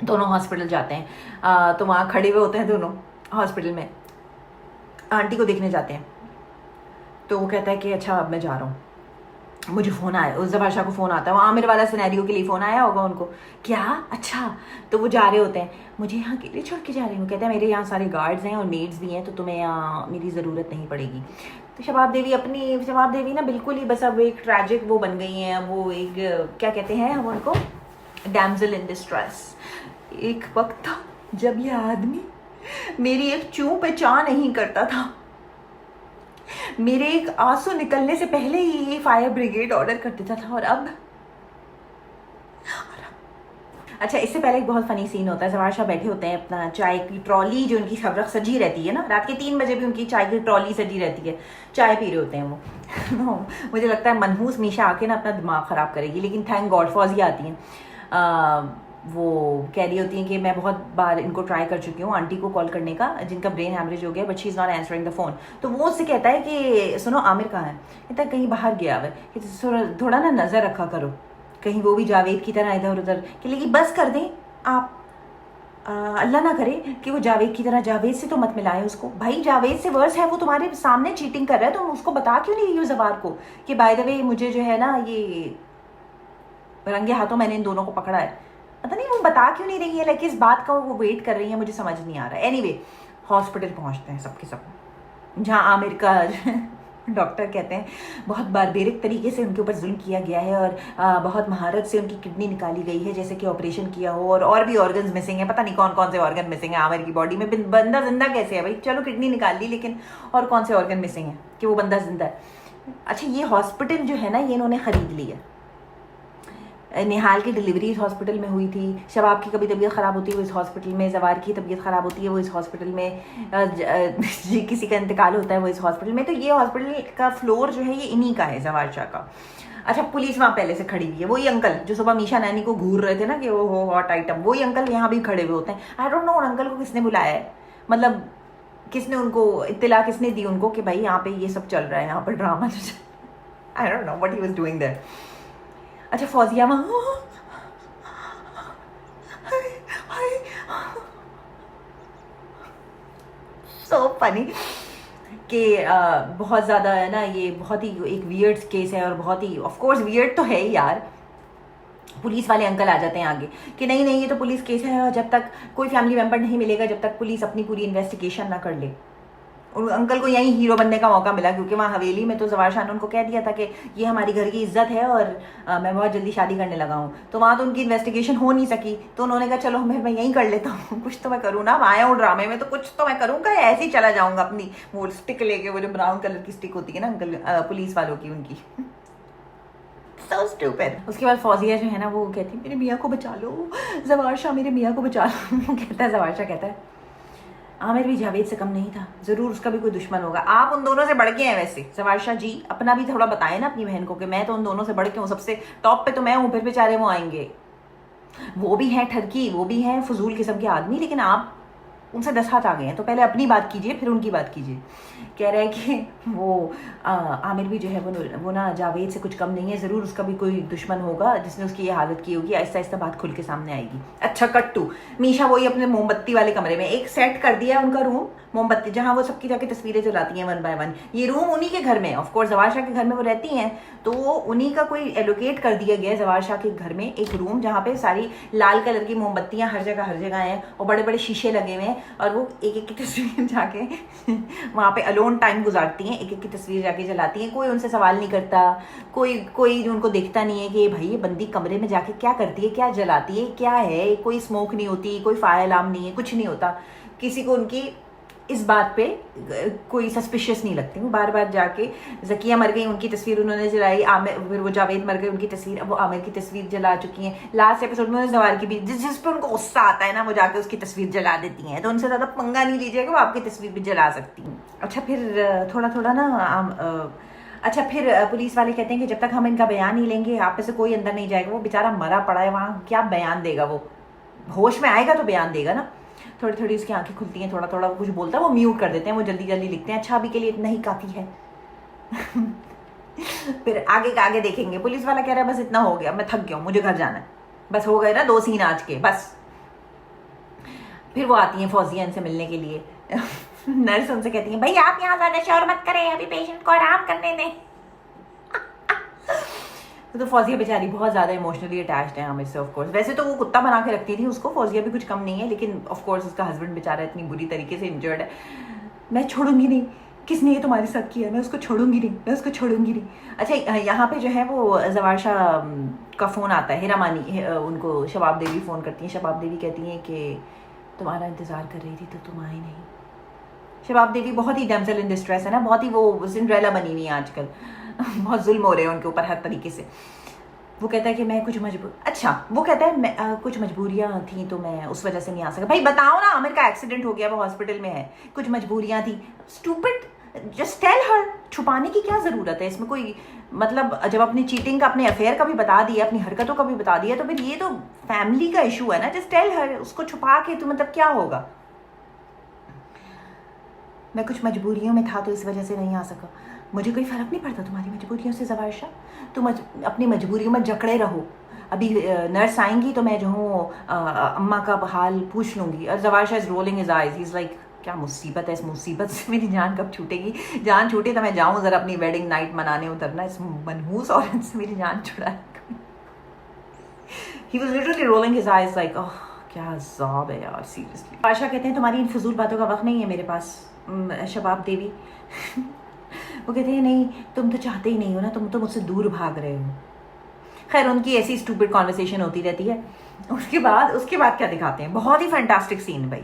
दोनों हॉस्पिटल जाते हैं। तो वहाँ खड़े हुए होते हैं दोनों हॉस्पिटल में, आंटी को देखने जाते हैं। तो वो कहता है कि अच्छा अब मैं जा रहा हूँ, मुझे फ़ोन आया, उस ज़बारशा को फ़ोन आता है, वो आमिर वाला सिनेरियो के लिए फ़ोन आया होगा उनको। क्या? अच्छा। तो वो जा रहे होते हैं, मुझे यहाँ अकेले छोड़ के जा रहे हो? कहते हैं मेरे यहाँ सारे गार्ड्स हैं और मेड्स भी हैं, तो तुम्हें यहाँ मेरी ज़रूरत नहीं पड़ेगी। तो शबाब देवी ना बिल्कुल ही बस अब एक ट्रैजिक वो बन गई हैं। वो एक क्या कहते हैं हम उनको, डैमज़ल इन डिस्ट्रेस। एक वक्त था जब ये आदमी मेरी एक चूं पे चा नहीं करता था, मेरे एक आंसू निकलने से पहले ही ये फायर ब्रिगेड ऑर्डर कर देता था। और अब अच्छा, इससे पहले एक बहुत फनी सीन होता है। ज़बारशा बैठे होते हैं, अपना चाय की ट्रॉली जो उनकी सब वक्त सजी रहती है ना, रात के 3 बजे भी उनकी चाय की ट्रॉली सजी रहती है, चाय पी रहे होते हैं वो। मुझे लगता है मनहूस मीशा आके ना अपना दिमाग ख़राब करेगी, लेकिन थैंक गॉड फौजिया आती हैं। वो कह रही होती हैं कि मैं बहुत बार इनको ट्राई कर चुकी हूँ आंटी को कॉल करने का, जिनका ब्रेन हैमरेज हो गया, but she is not answering the phone. तो वो उससे कहता है कि सुनो आमिर कहाँ है? कहता है कहीं बाहर गया हुआ है, थोड़ा ना नज़र रखा करो, कहीं वो भी जावेद की तरह इधर उधर के लिए। बस कर दें आप, अल्लाह ना करे कि वो जावेद की तरह, जावेद से तो मत मिलाएं उसको। भाई जावेद से वर्स है, वो तुम्हारे सामने चीटिंग कर रहा है, तुम उसको बता क्यों नहीं रही हो ज़बार को कि बाय द वे मुझे जो है ना ये रंगे हाथों मैंने इन दोनों को पकड़ा है? पता नहीं वो बता क्यों नहीं रही है, लेकिन इस बात का वो वेट कर रही है, मुझे समझ नहीं आ रहा है। एनीवे, हॉस्पिटल पहुंचते हैं सबके सब, जहाँ आमिर का डॉक्टर कहते हैं बहुत बारबेरिक तरीके से उनके ऊपर जुल्म किया गया है और बहुत महारत से उनकी किडनी निकाली गई है, जैसे कि ऑपरेशन किया हो, और भी ऑर्गन्स मिसिंग है। पता नहीं कौन कौन से ऑर्गन मिसिंग है आमिर की बॉडी में। बंदा जिंदा कैसे है भाई? चलो किडनी निकाल ली, लेकिन और कौन से ऑर्गन मिसिंग है कि वो बंदा जिंदा है? अच्छा, ये हॉस्पिटल जो है ना, ये इन्होंने खरीद लिया। निहाल की डिलीवरी इस हॉस्पिटल में हुई थी, शबाब की कभी तबीयत ख़राब होती है वो इस हॉस्पिटल में, जवार की तबीयत ख़राब होती है वो इस हॉस्पिटल में, किसी का इंतकाल होता है वो इस हॉस्पिटल में। तो ये हॉस्पिटल का फ्लोर जो है ये इन्हीं का है, ज़वारशा का। अच्छा, पुलिस वहाँ पहले से खड़ी हुई है, वही अंकल जो सुबह मीशा नैनी को घूर रहे थे ना कि वो हो हॉट आइटम, वही अंकल यहाँ भी खड़े हुए होते हैं। आई डोंट नो उन अंकल को किसने बुलाया है, मतलब किसने उनको इत्तला किसने दी उनको कि भाई यहाँ पे ये सब चल रहा है, यहाँ पर drama. I don't know what he was doing there. अच्छा, फौजिया सो फनी कि बहुत ज़्यादा है ना, ये बहुत ही एक वियर्ड केस है और बहुत ही ऑफ कोर्स वियर्ड तो है ही यार। पुलिस वाले अंकल आ जाते हैं आगे कि नहीं ये तो पुलिस केस है और जब तक कोई फैमिली मेंबर नहीं मिलेगा, जब तक पुलिस अपनी पूरी इन्वेस्टिगेशन ना कर ले। और अंकल को यहीं हीरो बनने का मौका मिला, क्योंकि वहाँ हवेली में तो ज़वारशा ने उनको कह दिया था कि ये हमारी घर की इज्जत है और मैं बहुत जल्दी शादी करने लगा हूँ। तो वहाँ तो उनकी इन्वेस्टिगेशन हो नहीं सकी, तो उन्होंने कहा चलो मैं यहीं कर लेता हूँ, कुछ तो मैं करूँ ना, आया हूँ ड्रामे में तो कुछ तो मैं करूँगा, ऐसे ही चला जाऊँगा अपनी वो स्टिक लेके, वो जो ब्राउन कलर की स्टिक होती है ना अंकल पुलिस वालों की, उनकी। So stupid। उसके बाद फौजिया जो है ना वो कहती है मेरे मियाँ को बचा लो ज़वारशा, मेरे मियाँ को बचा लो। कहता है ज़वारशा कहता है आमिर भी जावेद से कम नहीं था, जरूर उसका भी कोई दुश्मन होगा। आप उन दोनों से बढ़ के हैं वैसे ज़वारशा जी, अपना भी थोड़ा बताएं ना अपनी बहन को कि मैं तो उन दोनों से बढ़ के हूँ, सबसे टॉप पे तो मैं हूँ, फिर बेचारे वो आएंगे, वो भी हैं ठरकी, वो भी हैं फजूल किस्म के आदमी, लेकिन आप उनसे 10 हाथ आ गए हैं, तो पहले अपनी बात कीजिए फिर उनकी बात कीजिए। कह रहा है कि वो आमिर भी जो है वो ना जावेद से कुछ कम नहीं है, ज़रूर उसका भी कोई दुश्मन होगा जिसने उसकी ये हालत की होगी, आहिस्ता आहिस्ता बात खुल के सामने आएगी। अच्छा, कट टू मीशा वही अपने मोमबत्ती वाले कमरे में, एक सेट कर दिया है उनका रूम, मोमबत्ती, जहाँ वो सबकी जाके तस्वीरें जलाती हैं वन बाय वन। ये रूम उन्हीं के घर में, ऑफ कोर्स जवार शाह के घर में वो रहती हैं, तो उन्हीं का कोई एलोकेट कर दिया गया है जवार शाह के घर में एक रूम, जहाँ पे सारी लाल कलर की मोमबत्तियाँ हर जगह हैं, और बड़े बड़े शीशे लगे हुए हैं, और वो एक एक की तस्वीर जाके वहाँ पे अलोन टाइम गुजारती हैं, एक एक की तस्वीर जाके जलाती हैं। कोई उनसे सवाल नहीं करता, कोई उनको देखता नहीं है कि भाई ये बंदी कमरे में जाके क्या करती है, क्या जलाती है, क्या है। कोई स्मोक नहीं होती, कोई फायर अलार्म नहीं है, कुछ नहीं होता। किसी को उनकी इस बात पे कोई सस्पिशियस नहीं लगती। वो बार बार जाके, ज़किया मर गई, उनकी तस्वीर उन्होंने जलाई, आमिर, फिर वो जावेद मर गए, उनकी तस्वीर, अब वो आमिर की तस्वीर जला चुकी हैं। लास्ट एपिसोड में जवार की भी, जिस पे उनको गुस्सा आता है ना, वो जाके उसकी तस्वीर जला देती हैं। तो उनसे ज़्यादा पंगा नहीं लीजिएगा, वो आपकी तस्वीर भी जला सकती हैं। अच्छा, फिर थोड़ा ना अच्छा, फिर पुलिस वाले कहते हैं कि जब तक हम इनका बयान नहीं लेंगे आप में से कोई अंदर नहीं जाएगा। वो बेचारा मरा पड़ा है वहाँ, क्या बयान देगा वो? होश में आएगा तो बयान देगा ना। थोड़ी थोड़ी उसकी आंखें खुलती हैं, थोड़ा थोड़ा वो कुछ बोलता है, वो म्यूट कर देते हैं, वो जल्दी जल्दी लिखते हैं। अच्छा, अभी के लिए इतना ही काफ़ी है। फिर आगे का आगे देखेंगे। पुलिस वाला कह रहा है बस इतना हो गया, मैं थक गया हूँ, मुझे घर जाना है, बस हो गए ना 2 सीन आज के, बस। फिर वो आती हैं फौजिया इनसे मिलने के लिए। नर्स उनसे कहती है भाई आप यहाँ ज़्यादा शोर मत करें, अभी पेशेंट को आराम करने दें। तो फौजिया बेचारी बहुत ज़्यादा इमोशनली अटैच्ड है आमिर से। ऑफ कोर्स वैसे तो वो कुत्ता बना के रखती थी उसको, फौजिया भी कुछ कम नहीं है, लेकिन ऑफ कोर्स उसका हस्बैंड बेचारा इतनी बुरी तरीके से इंजर्ड है। मैं छोड़ूंगी नहीं, किसने ये तुम्हारे साथ किया, मैं उसको छोड़ूंगी नहीं, मैं उसको छोड़ूंगी नहीं। अच्छा, यहाँ पे जो है वो जवार शाह का फ़ोन आता है, हिरामानी उनको शबाब देवी फ़ोन करती हैं। शबाब देवी कहती हैं कि तुम्हारा इंतज़ार कर रही थी तो तुम आए नहीं। शबाब देवी बहुत ही डैमसेल इन डिस्ट्रेस है ना, बहुत ही वो सिंड्रेला बनी हुई है आजकल। बहुत जुल्म हो रहे हैं उनके ऊपर हर तरीके से। वो कहता है कि मैं कुछ वो कहता है मैं कुछ मजबूरियां थी तो मैं उस वजह से नहीं आ सका। भाई बताओ ना, आमिर का एक्सीडेंट हो गया, वो हॉस्पिटल में है, कुछ मजबूरियां थी। Stupid, just tell her. छुपाने की क्या ज़रूरत है इसमें? कोई मतलब जब अपनी चीटिंग का, अपने अफेयर का भी बता दिया, अपनी हरकतों का भी बता दिया, तो फिर ये तो फैमिली का इशू है ना। Just tell her. उसको छुपा के तो मतलब क्या होगा? मैं कुछ मजबूरियों में था तो इस वजह से नहीं आ सका। मुझे कोई फ़र्क नहीं पड़ता तुम्हारी मजबूरियों से जवार शाह, तुम अपनी मजबूरियों में जकड़े रहो। अभी नर्स आएंगी तो मैं जो हूँ अम्मा का हाल पूछ लूँगी। और जवार Shah is rolling his eyes, he is like क्या मुसीबत है, इस मुसीबत से मेरी जान कब छूटेगी? जान छूटे तो मैं जाऊँ ज़रा अपनी वेडिंग नाइट मनाने उतरना, इस मनहूस औरत से मेरी जान छुड़ा। ही was literally rolling his eyes like oh क्या अज़ाब है यार, सीरियसली। बादशाह कहते हैं तुम्हारी इन फजूल बातों का वक्त नहीं है मेरे पास। शबाब देवी वो कहते हैं नहीं, तुम तो चाहते ही नहीं हो ना, तुम तो मुझसे दूर भाग रहे हो। खैर उनकी ऐसी स्टूपिड कॉन्वर्सेशन होती रहती है। उसके बाद क्या दिखाते हैं, बहुत ही फैंटास्टिक सीन भाई।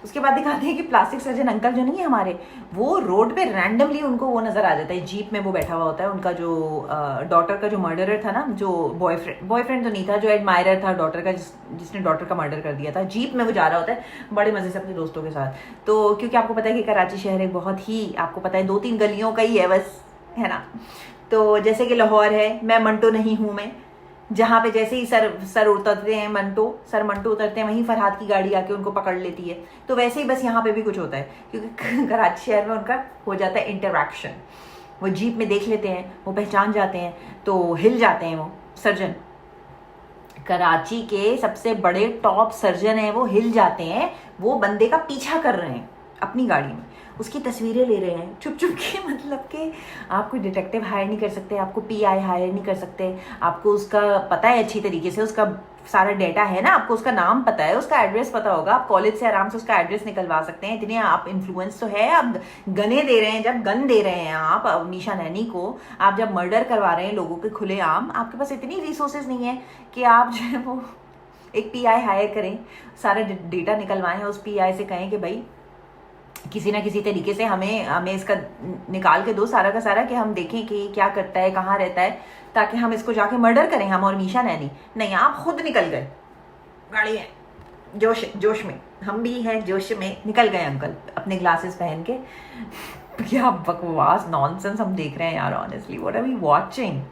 उसके बाद दिखाते हैं कि प्लास्टिक सर्जन अंकल जो नहीं है हमारे, वो रोड पे रैंडमली उनको वो नज़र आ जाता है, जीप में वो बैठा हुआ होता है। उनका जो डॉटर का जो मर्डरर था ना, जो बॉयफ्रेंड तो नहीं था, जो एडमायरर था डॉटर का, जिसने डॉटर का मर्डर कर दिया था, जीप में वो जा रहा होता है बड़े मज़े से अपने दोस्तों के साथ। तो क्योंकि आपको पता है कि कराची शहर एक बहुत ही, आपको पता है 2-3 गलियों का ही है बस, है ना। तो जैसे कि लाहौर है, मैं मंटो नहीं हूँ मैं, जहाँ पे जैसे ही सर उतरते हैं सर मंटो उतरते हैं, वहीं फरहाद की गाड़ी आके उनको पकड़ लेती है। तो वैसे ही बस यहाँ पे भी कुछ होता है, क्योंकि कराची शहर में उनका हो जाता है इंटरैक्शन। वो जीप में देख लेते हैं, वो पहचान जाते हैं, तो हिल जाते हैं। वो सर्जन कराची के सबसे बड़े टॉप सर्जन हैं, वो हिल जाते हैं। वो बंदे का पीछा कर रहे हैं अपनी गाड़ी में, उसकी तस्वीरें ले रहे हैं छुप छुप के। मतलब कि आप कोई डिटेक्टिव हायर नहीं कर सकते, आपको पीआई हायर नहीं कर सकते, आपको उसका पता है अच्छी तरीके से, उसका सारा डेटा है ना, आपको उसका नाम पता है, उसका एड्रेस पता होगा, आप कॉलेज से आराम से उसका एड्रेस निकलवा सकते हैं। इतने आप इन्फ्लुएंस तो है, आप गने दे रहे हैं, जब गन दे रहे हैं आप मीशा नैनी को, आप जब मर्डर करवा रहे हैं लोगों के खुलेआम, आपके पास इतनी रिसोर्सेज नहीं है कि आप जो है वो एक पीआई हायर करें, सारा डेटा निकलवाएं, उस पीआई से कहें कि भाई किसी ना किसी तरीके से हमें इसका निकाल के दो सारा का सारा, कि हम देखें कि क्या करता है, कहाँ रहता है, ताकि हम इसको जाके मर्डर करें, हम और मीशा नैनी। नहीं, आप खुद निकल गए गाड़ी है, जोश में, हम भी हैं जोश में, निकल गए अंकल अपने ग्लासेस पहन के। क्या बकवास नॉनसेंस हम देख रहे हैं यार, honestly what are we watching.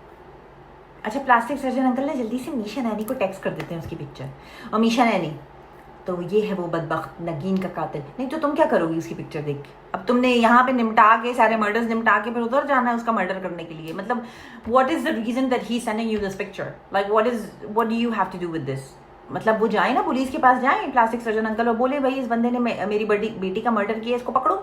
अच्छा, प्लास्टिक सर्जन अंकल ने जल्दी से मीशा नैनी को टेक्स्ट कर देते हैं उसकी पिक्चर, और मीशा नैनी तो ये है वो बदबख्त नगीन का कातिल। नहीं तो तुम क्या करोगी उसकी पिक्चर देख के? अब तुमने यहाँ पे निपटा के सारे मर्डर्स निपटा के फिर उधर जाना है उसका मर्डर करने के लिए। मतलब what is the reason that he sending you this picture? Like what do you have to do with this? मतलब वो जाए ना, पुलिस के पास जाए प्लास्टिक सर्जन अंकल, और बोले भाई इस बंदे ने मेरी बेटी का मर्डर किया, इसको पकड़ो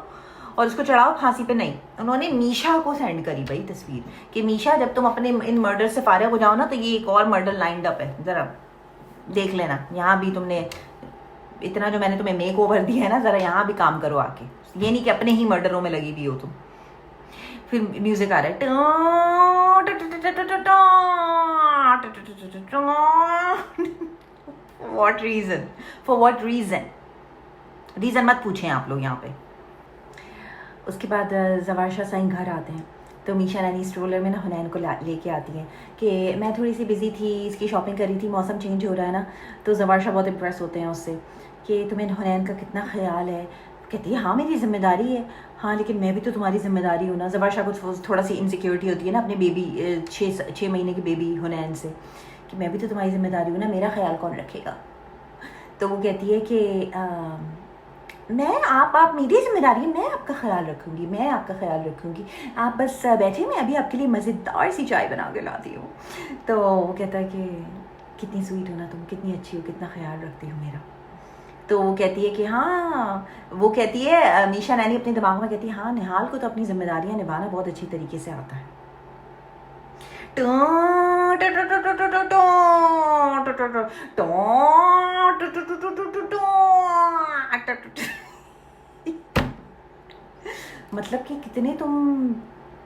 और इसको चढ़ाओ फांसी पे। नहीं, उन्होंने मीशा को सेंड करी भाई तस्वीर कि मीशा जब तुम अपने इन मर्डर से फारिग हो जाओ ना, तो ये एक और मर्डर लाइंड अप है, ज़रा देख लेना। यहाँ भी तुमने इतना जो मैंने तुम्हें मेक ओवर दिया है ना, ज़रा यहाँ भी काम करो आके। ये नहीं कि अपने ही मर्डरों में लगी हुई हो तुम। फिर म्यूजिक आ रहा है, what reason, for what reason, reason मत पूछें आप लोग यहाँ पे। उसके बाद जवार शाह साईं घर आते हैं, तो मीशा रानी स्ट्रोलर में ना हुनैन को लेके आती हैं कि मैं थोड़ी सी बिजी थी, इसकी शॉपिंग कर रही थी, मौसम चेंज हो रहा है ना। तो जवार शाह बहुत इम्प्रेस होते हैं उससे कि तुम्हें हुनैन का कितना ख्याल है। कहती है हाँ मेरी जिम्मेदारी है, हाँ लेकिन मैं भी तो तुम्हारी जिम्मेदारी हूँ ना। जवार शाह को थोड़ा सी इनसिक्योरिटी होती है ना अपने बेबी 6 महीने की बेबी हुनैन से, कि मैं भी तो तुम्हारी जिम्मेदारी हूँ ना, मेरा ख्याल कौन रखेगा। तो वो कहती है कि मैं आप मेरी जिम्मेदारी है, मैं आपका ख्याल रखूँगी, मैं आपका ख्याल रखूँगी, आप बस बैठे, मैं अभी आपके लिए मज़ेदार सी चाय बना के लाती हूँ। तो वो कहता है कि कितनी स्वीट हो ना तुम, कितनी अच्छी हो, कितना ख्याल रखती हो मेरा। तो वो कहती है कि हाँ, वो कहती है मीशा नैनी अपने दिमाग में कहती है हाँ निहाल को तो अपनी जिम्मेदारियाँ निभाना बहुत अच्छी तरीके से आता है। मतलब कि कितने तुम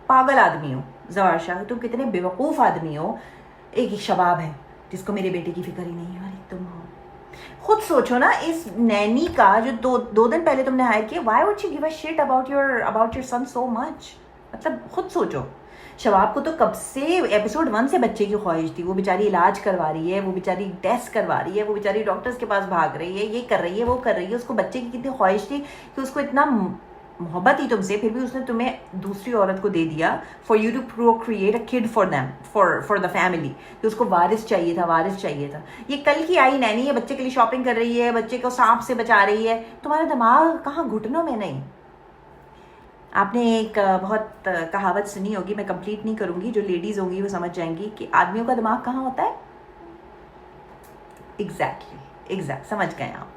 पागल आदमी हो जवार शाह, तुम कितने बेवकूफ़ आदमी हो। एक शबाब है जिसको मेरे बेटे की फिक्र ही नहीं है, अरे तुम हो। खुद सोचो ना, इस नैनी का जो दो दिन पहले तुमने हायर किया, why would she give a shit about your son so much. मतलब खुद सोचो, शबाब को तो कब से एपिसोड 1 से बच्चे की ख्वाहिश थी। वो बेचारी इलाज करवा रही है, वो बेचारी टेस्ट करवा रही है, वो बेचारी डॉक्टर्स के पास भाग रही है, ये कर रही है, वो कर रही है। उसको बच्चे की कितनी ख्वाहिश थी कि उसको इतना मोहब्बत थी तुमसे, फिर भी उसने तुम्हें दूसरी औरत को दे दिया for you to procreate a kid for them, for the family. कि उसको वारिस चाहिए था, वारिस चाहिए था। ये कल की आई नैनी है, बच्चे के लिए शॉपिंग कर रही है, बच्चे को सांप से बचा रही है। तुम्हारा दिमाग कहाँ घुटनों में नहीं। आपने एक बहुत कहावत सुनी होगी, मैं कंप्लीट नहीं करूंगी, जो लेडीज होंगी वो समझ जाएंगी कि आदमियों का दिमाग कहाँ होता है। एग्जैक्ट समझ गए आप।